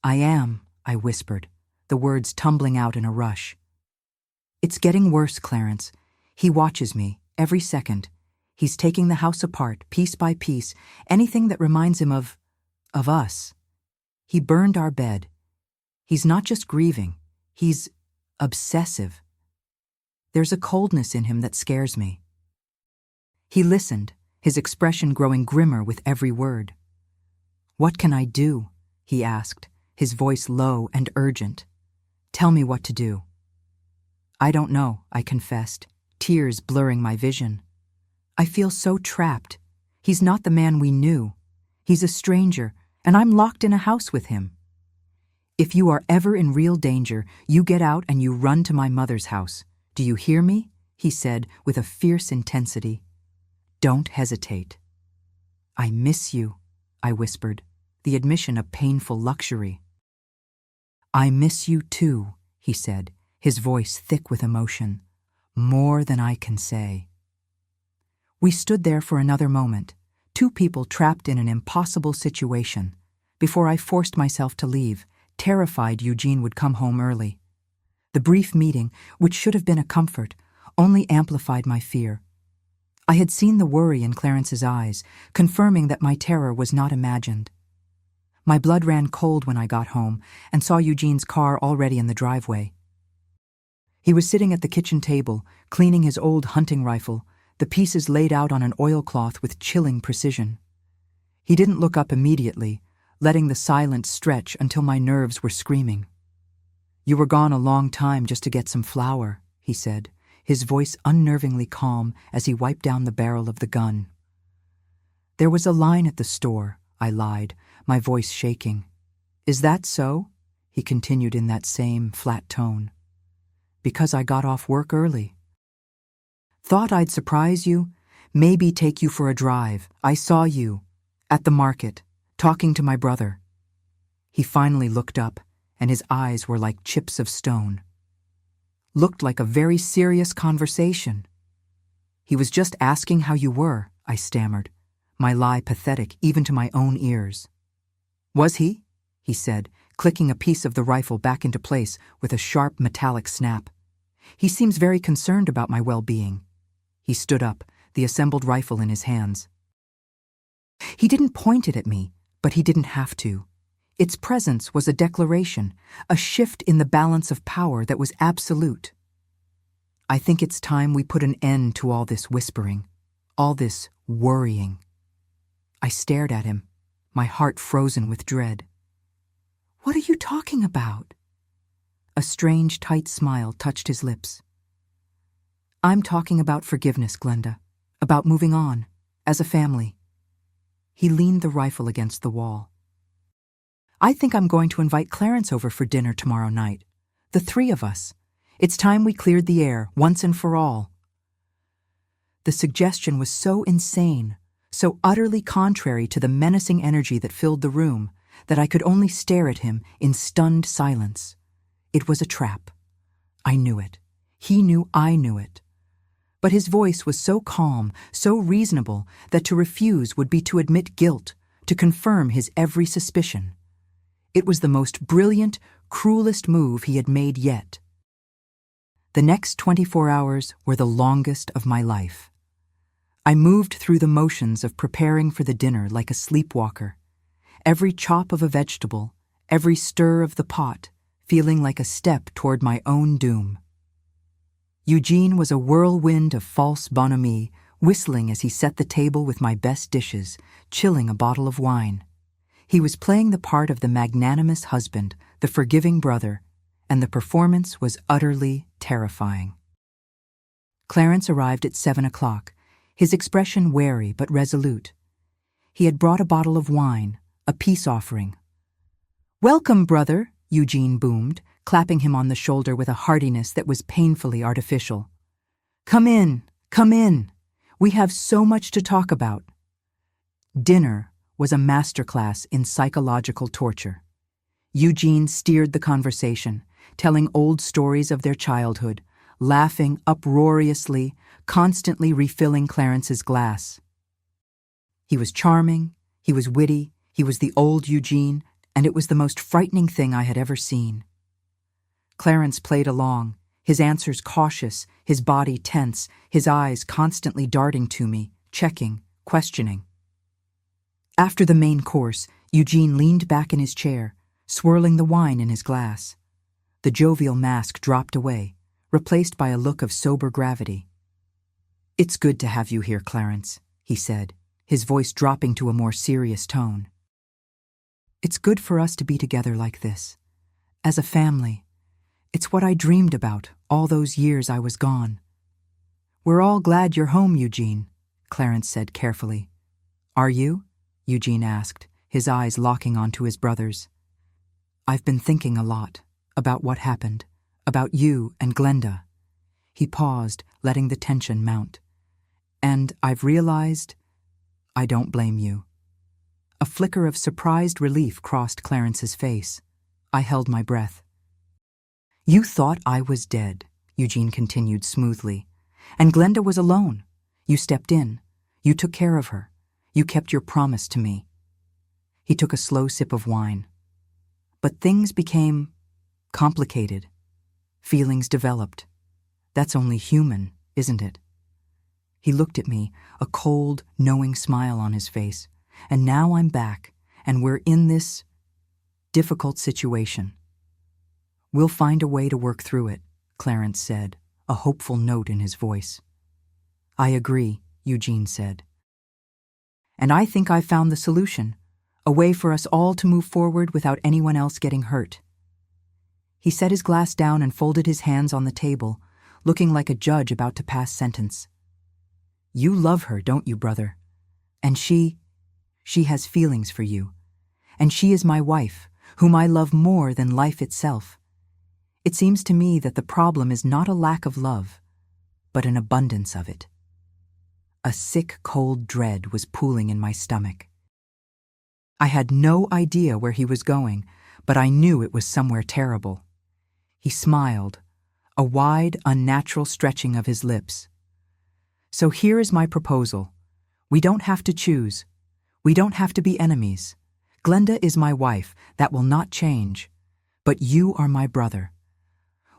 "I am," I whispered, the words tumbling out in a rush. "It's getting worse, Clarence. He watches me, every second. He's taking the house apart, piece by piece, anything that reminds him of us. He burned our bed. He's not just grieving, he's obsessive. There's a coldness in him that scares me." He listened, his expression growing grimmer with every word. "What can I do?" he asked, his voice low and urgent. "Tell me what to do." "I don't know," I confessed, tears blurring my vision. "I feel so trapped. He's not the man we knew. He's a stranger, and I'm locked in a house with him. If you are ever in real danger, you get out and you run to my mother's house. Do you hear me?" he said with a fierce intensity. "Don't hesitate." "I miss you," I whispered, the admission a painful luxury. "I miss you too," he said, his voice thick with emotion. "More than I can say." We stood there for another moment, two people trapped in an impossible situation, before I forced myself to leave, terrified Eugene would come home early. The brief meeting, which should have been a comfort, only amplified my fear. I had seen the worry in Clarence's eyes, confirming that my terror was not imagined. My blood ran cold when I got home and saw Eugene's car already in the driveway. He was sitting at the kitchen table, cleaning his old hunting rifle, the pieces laid out on an oilcloth with chilling precision. He didn't look up immediately, letting the silence stretch until my nerves were screaming. "You were gone a long time just to get some flour," he said, his voice unnervingly calm as he wiped down the barrel of the gun. "There was a line at the store," I lied, my voice shaking. "Is that so?" he continued in that same flat tone. "Because I got off work early. Thought I'd surprise you, maybe take you for a drive. I saw you, at the market, talking to my brother." He finally looked up, and his eyes were like chips of stone. Looked like a very serious conversation. "He was just asking how you were," I stammered, my lie pathetic even to my own ears. "Was he?" he said, clicking a piece of the rifle back into place with a sharp metallic snap. "He seems very concerned about my well-being." He stood up, the assembled rifle in his hands. He didn't point it at me, but he didn't have to. Its presence was a declaration, a shift in the balance of power that was absolute. I think it's time we put an end to all this whispering, all this worrying. I stared at him, my heart frozen with dread. What are you talking about? A strange, tight smile touched his lips. I'm talking about forgiveness, Glenda, about moving on, as a family. He leaned the rifle against the wall. I think I'm going to invite Clarence over for dinner tomorrow night. The three of us. It's time we cleared the air, once and for all. The suggestion was so insane, so utterly contrary to the menacing energy that filled the room, that I could only stare at him in stunned silence. It was a trap. I knew it. He knew I knew it. But his voice was so calm, so reasonable, that to refuse would be to admit guilt, to confirm his every suspicion. It was the most brilliant, cruelest move he had made yet. The next 24 hours were the longest of my life. I moved through the motions of preparing for the dinner like a sleepwalker, every chop of a vegetable, every stir of the pot, feeling like a step toward my own doom. Eugene was a whirlwind of false bonhomie, whistling as he set the table with my best dishes, chilling a bottle of wine. He was playing the part of the magnanimous husband, the forgiving brother, and the performance was utterly terrifying. Clarence arrived at 7 o'clock, his expression wary but resolute. He had brought a bottle of wine, a peace offering. "Welcome, brother," Eugene boomed, clapping him on the shoulder with a heartiness that was painfully artificial. Come in. We have so much to talk about." Dinner was a masterclass in psychological torture. Eugene steered the conversation, telling old stories of their childhood, laughing uproariously, constantly refilling Clarence's glass. He was charming, he was witty, he was the old Eugene, and it was the most frightening thing I had ever seen. Clarence played along, his answers cautious, his body tense, his eyes constantly darting to me, checking, questioning. After the main course, Eugene leaned back in his chair, swirling the wine in his glass. The jovial mask dropped away, replaced by a look of sober gravity. "It's good to have you here, Clarence," he said, his voice dropping to a more serious tone. "It's good for us to be together like this, as a family. It's what I dreamed about all those years I was gone." "We're all glad you're home, Eugene," Clarence said carefully. "Are you?" Eugene asked, his eyes locking onto his brother's. "I've been thinking a lot about what happened, about you and Glenda." He paused, letting the tension mount. "And I've realized I don't blame you." A flicker of surprised relief crossed Clarence's face. I held my breath. "You thought I was dead," Eugene continued smoothly. "And Glenda was alone. You stepped in. You took care of her. You kept your promise to me." He took a slow sip of wine. "But things became complicated. Feelings developed. That's only human, isn't it?" He looked at me, a cold, knowing smile on his face. "And now I'm back, and we're in this difficult situation." "We'll find a way to work through it," Clarence said, a hopeful note in his voice. "I agree," Eugene said. "And I think I've found the solution, a way for us all to move forward without anyone else getting hurt." He set his glass down and folded his hands on the table, looking like a judge about to pass sentence. "You love her, don't you, brother? And she has feelings for you. And she is my wife, whom I love more than life itself. It seems to me that the problem is not a lack of love, but an abundance of it." A sick, cold dread was pooling in my stomach. I had no idea where he was going, but I knew it was somewhere terrible. He smiled, a wide, unnatural stretching of his lips. "So here is my proposal. We don't have to choose. We don't have to be enemies. Glenda is my wife, that will not change. But you are my brother.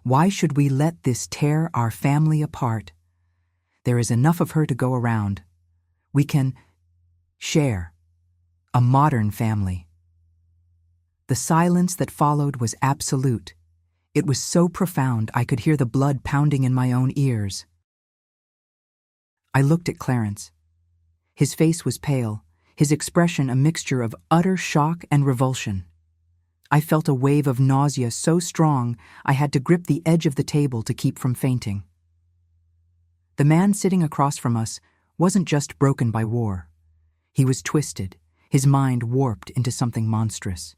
Why should we let this tear our family apart? There is enough of her to go around. We can share a modern family." The silence that followed was absolute. It was so profound I could hear the blood pounding in my own ears. I looked at Clarence. His face was pale, his expression a mixture of utter shock and revulsion. I felt a wave of nausea so strong I had to grip the edge of the table to keep from fainting. The man sitting across from us wasn't just broken by war. He was twisted, his mind warped into something monstrous.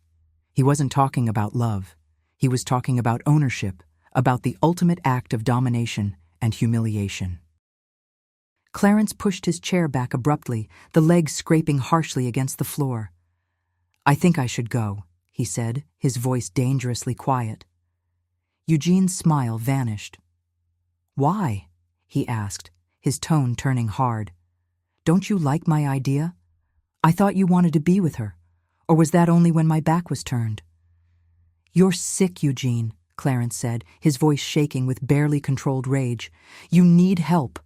He wasn't talking about love. He was talking about ownership, about the ultimate act of domination and humiliation. Clarence pushed his chair back abruptly, the legs scraping harshly against the floor. "I think I should go," he said, his voice dangerously quiet. Eugene's smile vanished. "Why?" he asked, his tone turning hard. "Don't you like my idea? I thought you wanted to be with her, or was that only when my back was turned?" "You're sick, Eugene," Clarence said, his voice shaking with barely controlled rage. "You need help."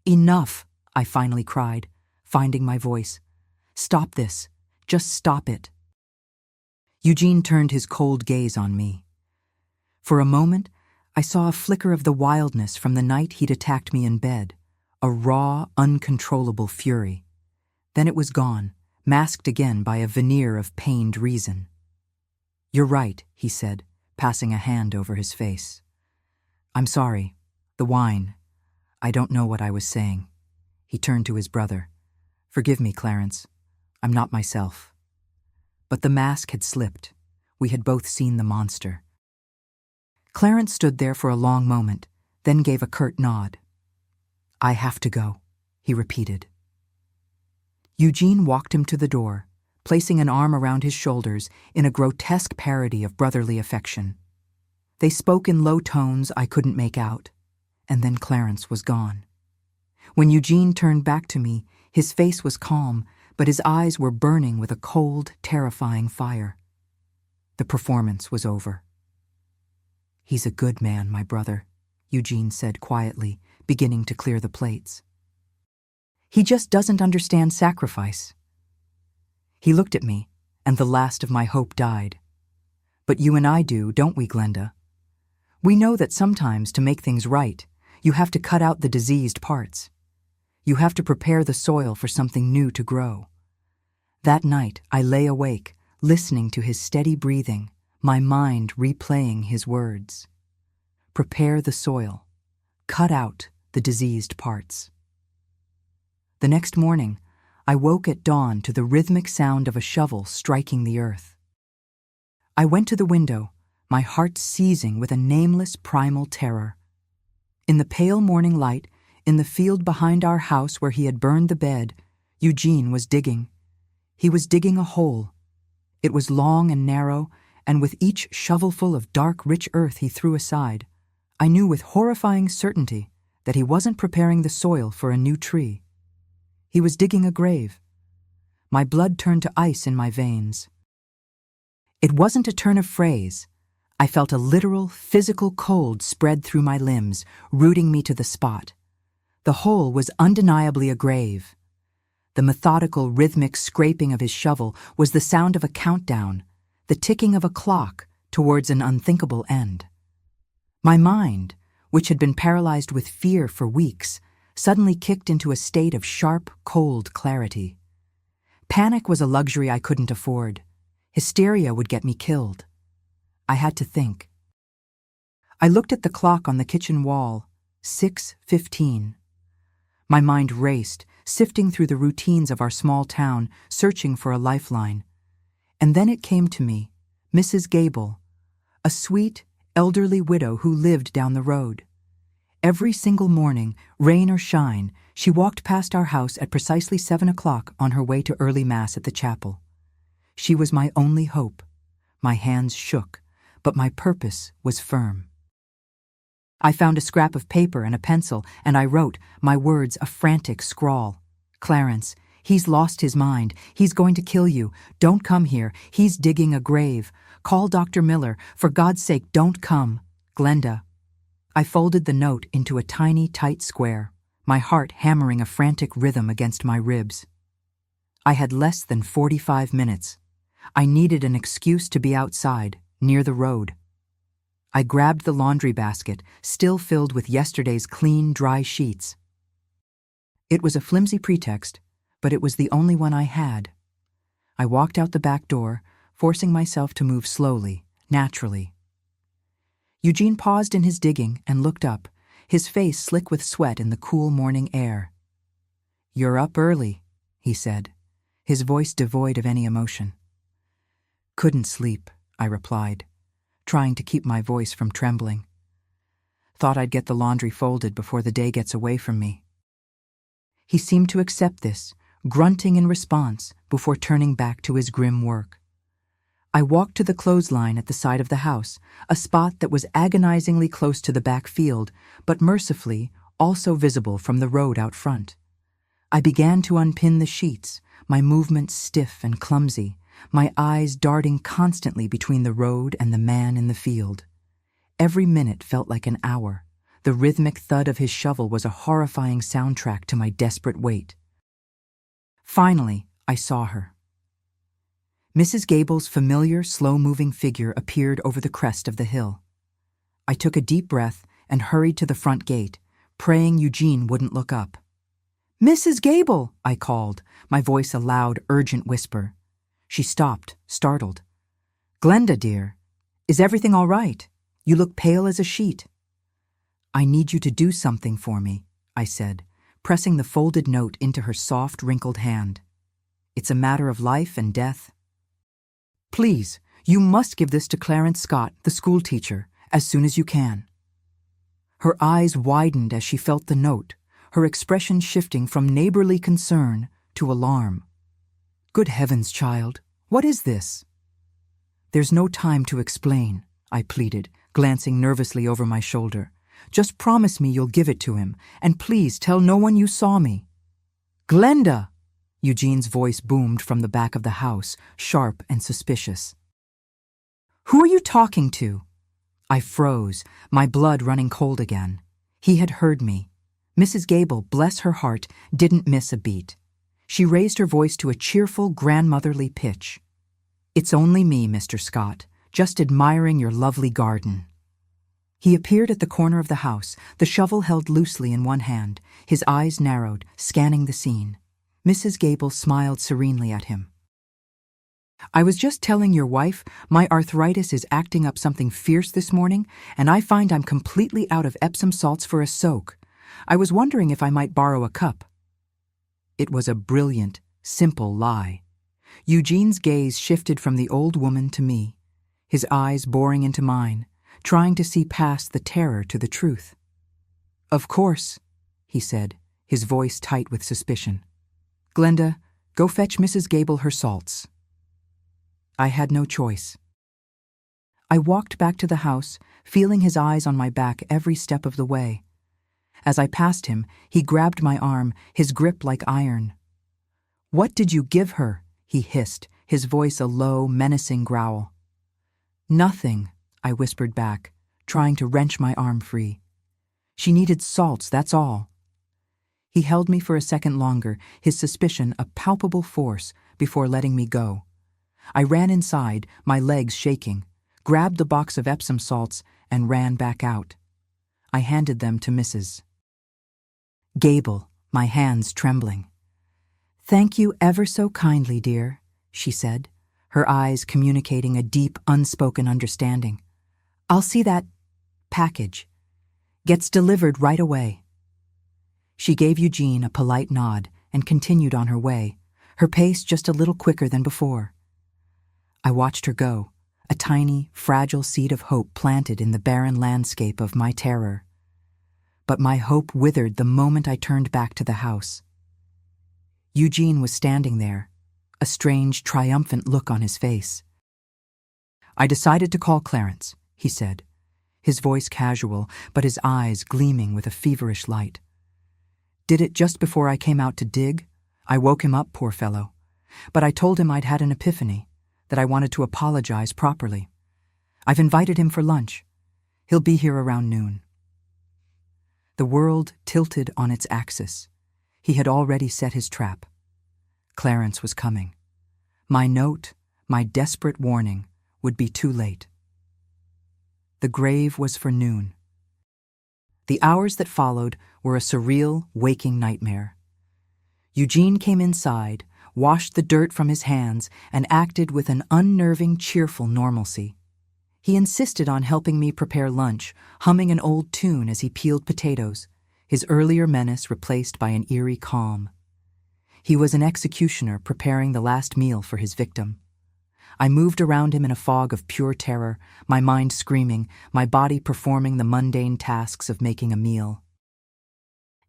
"Enough," I finally cried, finding my voice. "Stop this. Just stop it." Eugene turned his cold gaze on me. For a moment, I saw a flicker of the wildness from the night he'd attacked me in bed, a raw, uncontrollable fury. Then it was gone, masked again by a veneer of pained reason. "You're right," he said, passing a hand over his face. "I'm sorry. The wine. I don't know what I was saying." He turned to his brother. "Forgive me, Clarence. I'm not myself." But the mask had slipped. We had both seen the monster. Clarence stood there for a long moment, then gave a curt nod. "I have to go," he repeated. Eugene walked him to the door, placing an arm around his shoulders in a grotesque parody of brotherly affection. They spoke in low tones I couldn't make out, and then Clarence was gone. When Eugene turned back to me, his face was calm, but his eyes were burning with a cold, terrifying fire. The performance was over. "He's a good man, my brother," Eugene said quietly, beginning to clear the plates. "He just doesn't understand sacrifice." He looked at me, and the last of my hope died. "But you and I do, don't we, Glenda? We know that sometimes to make things right, you have to cut out the diseased parts. You have to prepare the soil for something new to grow." That night, I lay awake, listening to his steady breathing, my mind replaying his words. Prepare the soil. Cut out the diseased parts. The next morning, I woke at dawn to the rhythmic sound of a shovel striking the earth. I went to the window, my heart seizing with a nameless primal terror. In the pale morning light, in the field behind our house where he had burned the bed, Eugene was digging. He was digging a hole. It was long and narrow, and with each shovelful of dark, rich earth he threw aside, I knew with horrifying certainty that he wasn't preparing the soil for a new tree. He was digging a grave. My blood turned to ice in my veins. It wasn't a turn of phrase. I felt a literal, physical cold spread through my limbs, rooting me to the spot. The hole was undeniably a grave. The methodical, rhythmic scraping of his shovel was the sound of a countdown, the ticking of a clock towards an unthinkable end. My mind, which had been paralyzed with fear for weeks, suddenly kicked into a state of sharp, cold clarity. Panic was a luxury I couldn't afford. Hysteria would get me killed. I had to think. I looked at the clock on the kitchen wall, 6:15. My mind raced, sifting through the routines of our small town, searching for a lifeline. And then it came to me, Mrs. Gable, a sweet, elderly widow who lived down the road. Every single morning, rain or shine, she walked past our house at precisely 7 o'clock on her way to early mass at the chapel. She was my only hope. My hands shook, but my purpose was firm. I found a scrap of paper and a pencil, and I wrote, my words a frantic scrawl. "Clarence, he's lost his mind. He's going to kill you. Don't come here. He's digging a grave. Call Dr. Miller. For God's sake, don't come. Glenda." I folded the note into a tiny, tight square, my heart hammering a frantic rhythm against my ribs. I had less than 45 minutes. I needed an excuse to be outside, near the road. I grabbed the laundry basket, still filled with yesterday's clean, dry sheets. It was a flimsy pretext, but it was the only one I had. I walked out the back door, forcing myself to move slowly, naturally. Eugene paused in his digging and looked up, his face slick with sweat in the cool morning air. "You're up early," he said, his voice devoid of any emotion. "Couldn't sleep," I replied, trying to keep my voice from trembling. "Thought I'd get the laundry folded before the day gets away from me." He seemed to accept this, grunting in response before turning back to his grim work. I walked to the clothesline at the side of the house, a spot that was agonizingly close to the back field, but mercifully also visible from the road out front. I began to unpin the sheets, my movements stiff and clumsy, my eyes darting constantly between the road and the man in the field. Every minute felt like an hour. The rhythmic thud of his shovel was a horrifying soundtrack to my desperate wait. Finally, I saw her. Mrs. Gable's familiar, slow-moving figure appeared over the crest of the hill. I took a deep breath and hurried to the front gate, praying Eugene wouldn't look up. "Mrs. Gable!" I called, my voice a loud, urgent whisper. She stopped, startled. "Glenda, dear, is everything all right? You look pale as a sheet." "I need you to do something for me," I said, pressing the folded note into her soft, wrinkled hand. "It's a matter of life and death. Please, you must give this to Clarence Scott, the schoolteacher, as soon as you can." Her eyes widened as she felt the note, her expression shifting from neighborly concern to alarm. "Good heavens, child, what is this?" "There's no time to explain," I pleaded, glancing nervously over my shoulder. "Just promise me you'll give it to him, and please tell no one you saw me." "Glenda!" Eugene's voice boomed from the back of the house, sharp and suspicious. "Who are you talking to?" I froze, my blood running cold again. He had heard me. Mrs. Gable, bless her heart, didn't miss a beat. She raised her voice to a cheerful, grandmotherly pitch. "It's only me, Mr. Scott, just admiring your lovely garden." He appeared at the corner of the house, the shovel held loosely in one hand, his eyes narrowed, scanning the scene. Mrs. Gable smiled serenely at him. "I was just telling your wife my arthritis is acting up something fierce this morning, and I find I'm completely out of Epsom salts for a soak. I was wondering if I might borrow a cup." It was a brilliant, simple lie. Eugene's gaze shifted from the old woman to me, his eyes boring into mine, trying to see past the terror to the truth. "Of course," he said, his voice tight with suspicion. "Glenda, go fetch Mrs. Gable her salts." I had no choice. I walked back to the house, feeling his eyes on my back every step of the way. As I passed him, he grabbed my arm, his grip like iron. "What did you give her?" he hissed, his voice a low, menacing growl. "Nothing," I whispered back, trying to wrench my arm free. "She needed salts, that's all." He held me for a second longer, his suspicion a palpable force, before letting me go. I ran inside, my legs shaking, grabbed the box of Epsom salts, and ran back out. I handed them to Mrs. Gable, my hands trembling. "Thank you ever so kindly, dear," she said, her eyes communicating a deep, unspoken understanding. "I'll see that package gets delivered right away." She gave Eugene a polite nod and continued on her way, her pace just a little quicker than before. I watched her go, a tiny, fragile seed of hope planted in the barren landscape of my terror. But my hope withered the moment I turned back to the house. Eugene was standing there, a strange, triumphant look on his face. "I decided to call Clarence," he said, his voice casual, but his eyes gleaming with a feverish light. "Did it just before I came out to dig. I woke him up, poor fellow. But I told him I'd had an epiphany, that I wanted to apologize properly. I've invited him for lunch. He'll be here around noon." The world tilted on its axis. He had already set his trap. Clarence was coming. My note, my desperate warning, would be too late. The grave was for noon. The hours that followed were a surreal, waking nightmare. Eugene came inside, washed the dirt from his hands, and acted with an unnerving, cheerful normalcy. He insisted on helping me prepare lunch, humming an old tune as he peeled potatoes, his earlier menace replaced by an eerie calm. He was an executioner preparing the last meal for his victim. I moved around him in a fog of pure terror, my mind screaming, my body performing the mundane tasks of making a meal.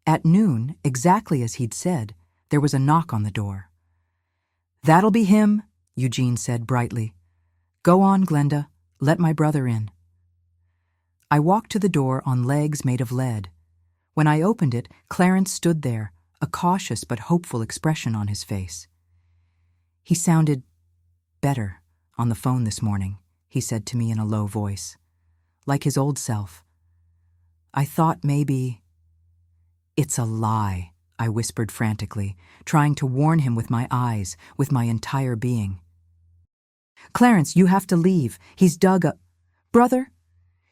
At noon, exactly as he'd said, there was a knock on the door. "That'll be him," Eugene said brightly. "Go on, Glenda. Let my brother in." I walked to the door on legs made of lead. When I opened it, Clarence stood there, a cautious but hopeful expression on his face. "He sounded better on the phone this morning," he said to me in a low voice. "Like his old self. I thought maybe—" "It's a lie," I whispered frantically, trying to warn him with my eyes, with my entire being. "Clarence, you have to leave. He's dug a—" "Brother?"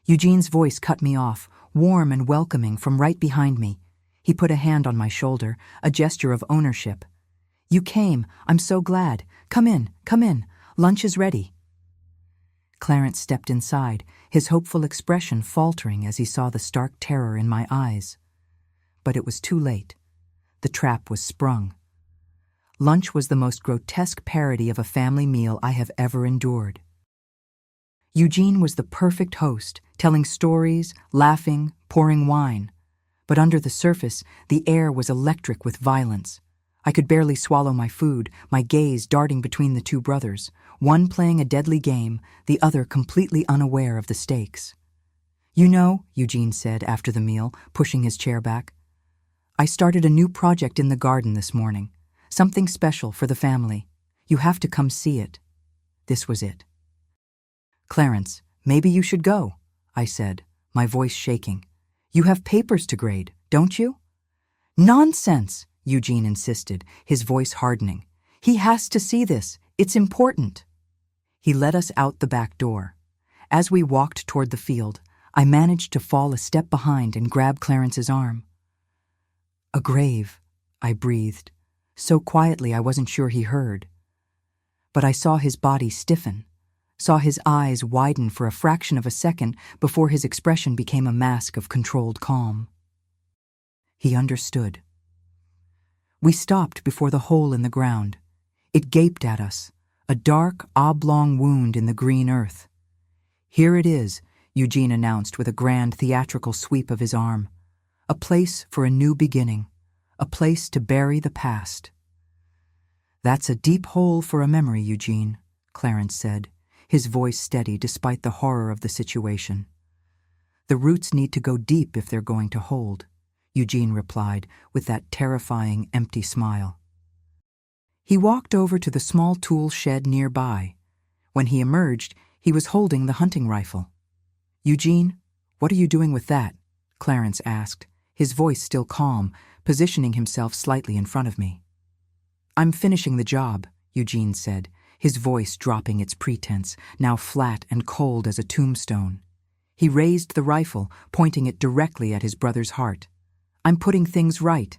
Eugene's voice cut me off, warm and welcoming from right behind me. He put a hand on my shoulder, a gesture of ownership. "You came. I'm so glad. Come in, come in. Lunch is ready." Clarence stepped inside, his hopeful expression faltering as he saw the stark terror in my eyes. But it was too late. The trap was sprung. Lunch was the most grotesque parody of a family meal I have ever endured. Eugene was the perfect host, telling stories, laughing, pouring wine. But under the surface, the air was electric with violence. I could barely swallow my food, my gaze darting between the two brothers, one playing a deadly game, the other completely unaware of the stakes. "You know," Eugene said after the meal, pushing his chair back, "I started a new project in the garden this morning. Something special for the family. You have to come see it." This was it. "Clarence, maybe you should go," I said, my voice shaking. "You have papers to grade, don't you?" "Nonsense," Eugene insisted, his voice hardening. "He has to see this. It's important." He led us out the back door. As we walked toward the field, I managed to fall a step behind and grab Clarence's arm. "A grave," I breathed, so quietly I wasn't sure he heard. But I saw his body stiffen, saw his eyes widen for a fraction of a second before his expression became a mask of controlled calm. He understood. We stopped before the hole in the ground. It gaped at us, a dark, oblong wound in the green earth. "Here it is," Eugene announced with a grand theatrical sweep of his arm. "A place for a new beginning, a place to bury the past." "That's a deep hole for a memory, Eugene," Clarence said, his voice steady despite the horror of the situation. "The roots need to go deep if they're going to hold," Eugene replied with that terrifying, empty smile. He walked over to the small tool shed nearby. When he emerged, he was holding the hunting rifle. "Eugene, what are you doing with that?" Clarence asked, his voice still calm, positioning himself slightly in front of me. "I'm finishing the job," Eugene said, his voice dropping its pretense, now flat and cold as a tombstone. He raised the rifle, pointing it directly at his brother's heart. "I'm putting things right."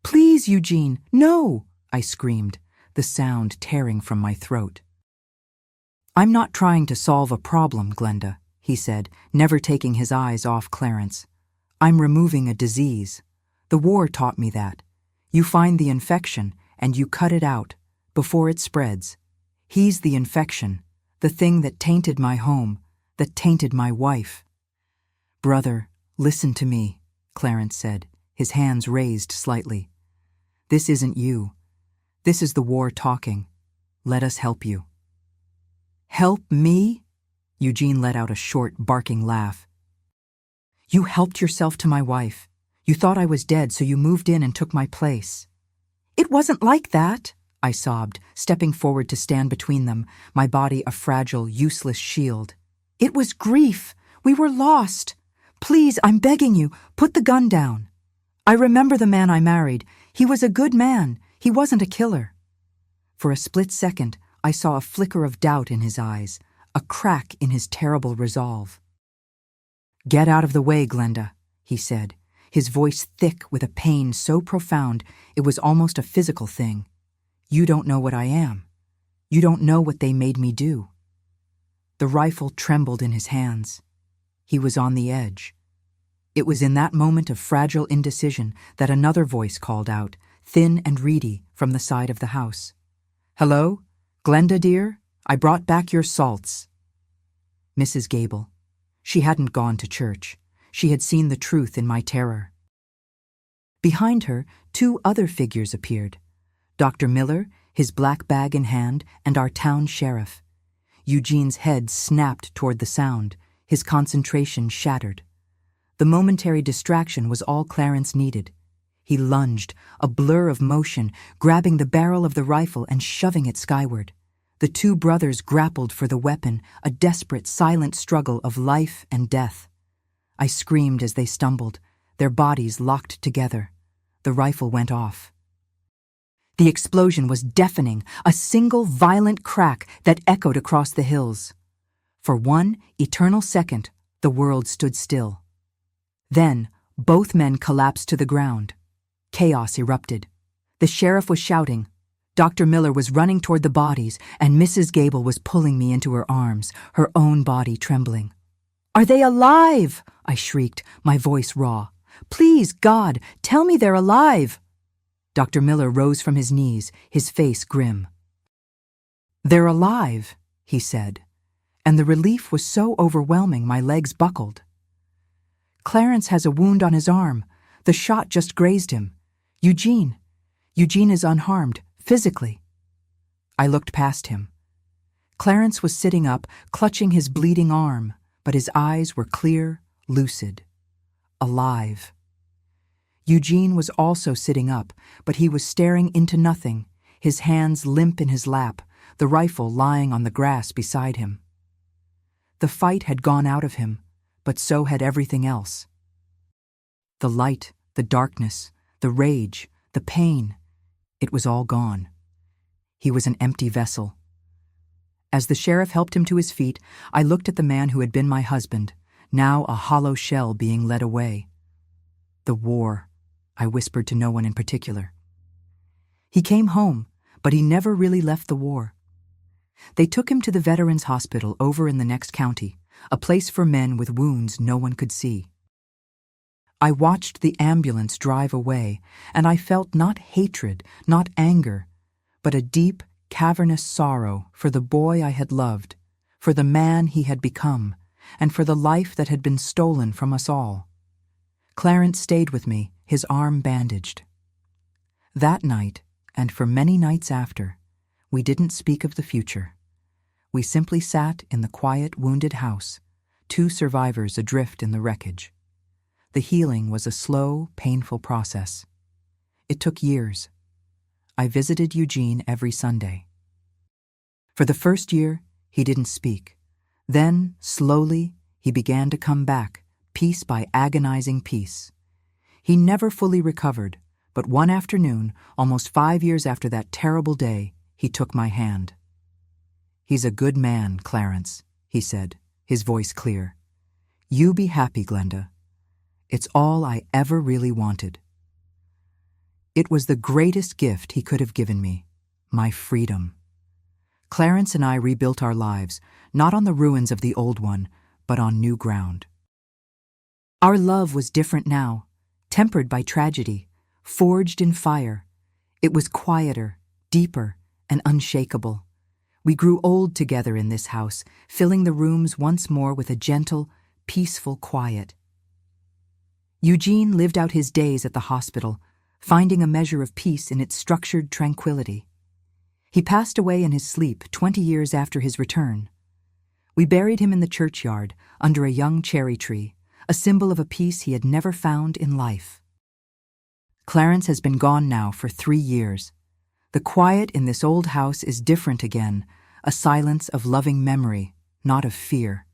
"Please, Eugene, no!" I screamed, the sound tearing from my throat. "I'm not trying to solve a problem, Glenda," he said, never taking his eyes off Clarence. "I'm removing a disease. The war taught me that. You find the infection, and you cut it out, before it spreads. He's the infection, the thing that tainted my home, that tainted my wife." "Brother, listen to me," Clarence said, his hands raised slightly. "This isn't you. This is the war talking. Let us help you." "Help me?" Eugene let out a short, barking laugh. "You helped yourself to my wife. You thought I was dead, so you moved in and took my place." "It wasn't like that," I sobbed, stepping forward to stand between them, my body a fragile, useless shield. "It was grief. We were lost. Please, I'm begging you, put the gun down. I remember the man I married. He was a good man. He wasn't a killer." For a split second, I saw a flicker of doubt in his eyes, a crack in his terrible resolve. "Get out of the way, Glenda," he said, his voice thick with a pain so profound it was almost a physical thing. "You don't know what I am. You don't know what they made me do." The rifle trembled in his hands. He was on the edge. It was in that moment of fragile indecision that another voice called out, thin and reedy, from the side of the house. "Hello? Glenda, dear? I brought back your salts." Mrs. Gable. She hadn't gone to church. She had seen the truth in my terror. Behind her, 2 other figures appeared. Dr. Miller, his black bag in hand, and our town sheriff. Eugene's head snapped toward the sound, his concentration shattered. The momentary distraction was all Clarence needed. He lunged, a blur of motion, grabbing the barrel of the rifle and shoving it skyward. The 2 brothers grappled for the weapon, a desperate, silent struggle of life and death. I screamed as they stumbled, their bodies locked together. The rifle went off. The explosion was deafening, a single violent crack that echoed across the hills. For one eternal second, the world stood still. Then, both men collapsed to the ground. Chaos erupted. The sheriff was shouting. Dr. Miller was running toward the bodies, and Mrs. Gable was pulling me into her arms, her own body trembling. "Are they alive?" I shrieked, my voice raw. "Please, God, tell me they're alive." Dr. Miller rose from his knees, his face grim. "They're alive," he said, and the relief was so overwhelming my legs buckled. "Clarence has a wound on his arm. The shot just grazed him. Eugene is unharmed, physically." I looked past him. Clarence was sitting up, clutching his bleeding arm, but his eyes were clear, lucid, alive. Eugene was also sitting up, but he was staring into nothing, his hands limp in his lap, the rifle lying on the grass beside him. The fight had gone out of him, but so had everything else. The light, the darkness, the rage, the pain, it was all gone. He was an empty vessel. As the sheriff helped him to his feet, I looked at the man who had been my husband, now a hollow shell being led away. "The war," I whispered to no one in particular. He came home, but he never really left the war. They took him to the Veterans Hospital over in the next county, a place for men with wounds no one could see. I watched the ambulance drive away, and I felt not hatred, not anger, but a deep, cavernous sorrow for the boy I had loved, for the man he had become, and for the life that had been stolen from us all. Clarence stayed with me, his arm bandaged. That night, and for many nights after, we didn't speak of the future. We simply sat in the quiet, wounded house, 2 survivors adrift in the wreckage. The healing was a slow, painful process. It took years. I visited Eugene every Sunday. For the first year, he didn't speak. Then, slowly, he began to come back, piece by agonizing piece. He never fully recovered, but one afternoon, almost 5 years after that terrible day, he took my hand. "He's a good man, Clarence," he said, his voice clear. "You be happy, Glenda. It's all I ever really wanted." It was the greatest gift he could have given me, my freedom. Clarence and I rebuilt our lives, not on the ruins of the old one, but on new ground. Our love was different now, tempered by tragedy, forged in fire. It was quieter, deeper, and unshakable. We grew old together in this house, filling the rooms once more with a gentle, peaceful quiet. Eugene lived out his days at the hospital, finding a measure of peace in its structured tranquility. He passed away in his sleep 20 years after his return. We buried him in the churchyard, under a young cherry tree, a symbol of a peace he had never found in life. Clarence has been gone now for 3 years. The quiet in this old house is different again, a silence of loving memory, not of fear.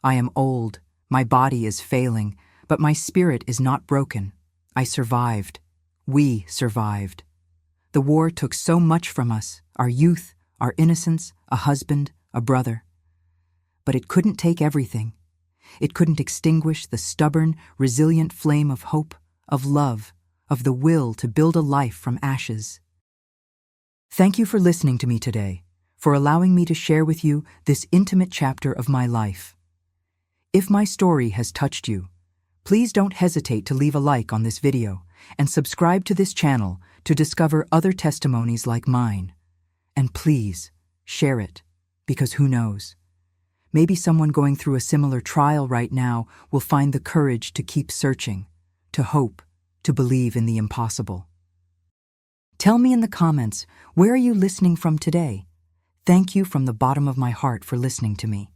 I am old, my body is failing, but my spirit is not broken. I survived. We survived. The war took so much from us, our youth, our innocence, a husband, a brother. But it couldn't take everything. It couldn't extinguish the stubborn, resilient flame of hope, of love, of the will to build a life from ashes. Thank you for listening to me today, for allowing me to share with you this intimate chapter of my life. If my story has touched you, please don't hesitate to leave a like on this video and subscribe to this channel to discover other testimonies like mine. And please, share it, because who knows? Maybe someone going through a similar trial right now will find the courage to keep searching, to hope, to believe in the impossible. Tell me in the comments, where are you listening from today? Thank you from the bottom of my heart for listening to me.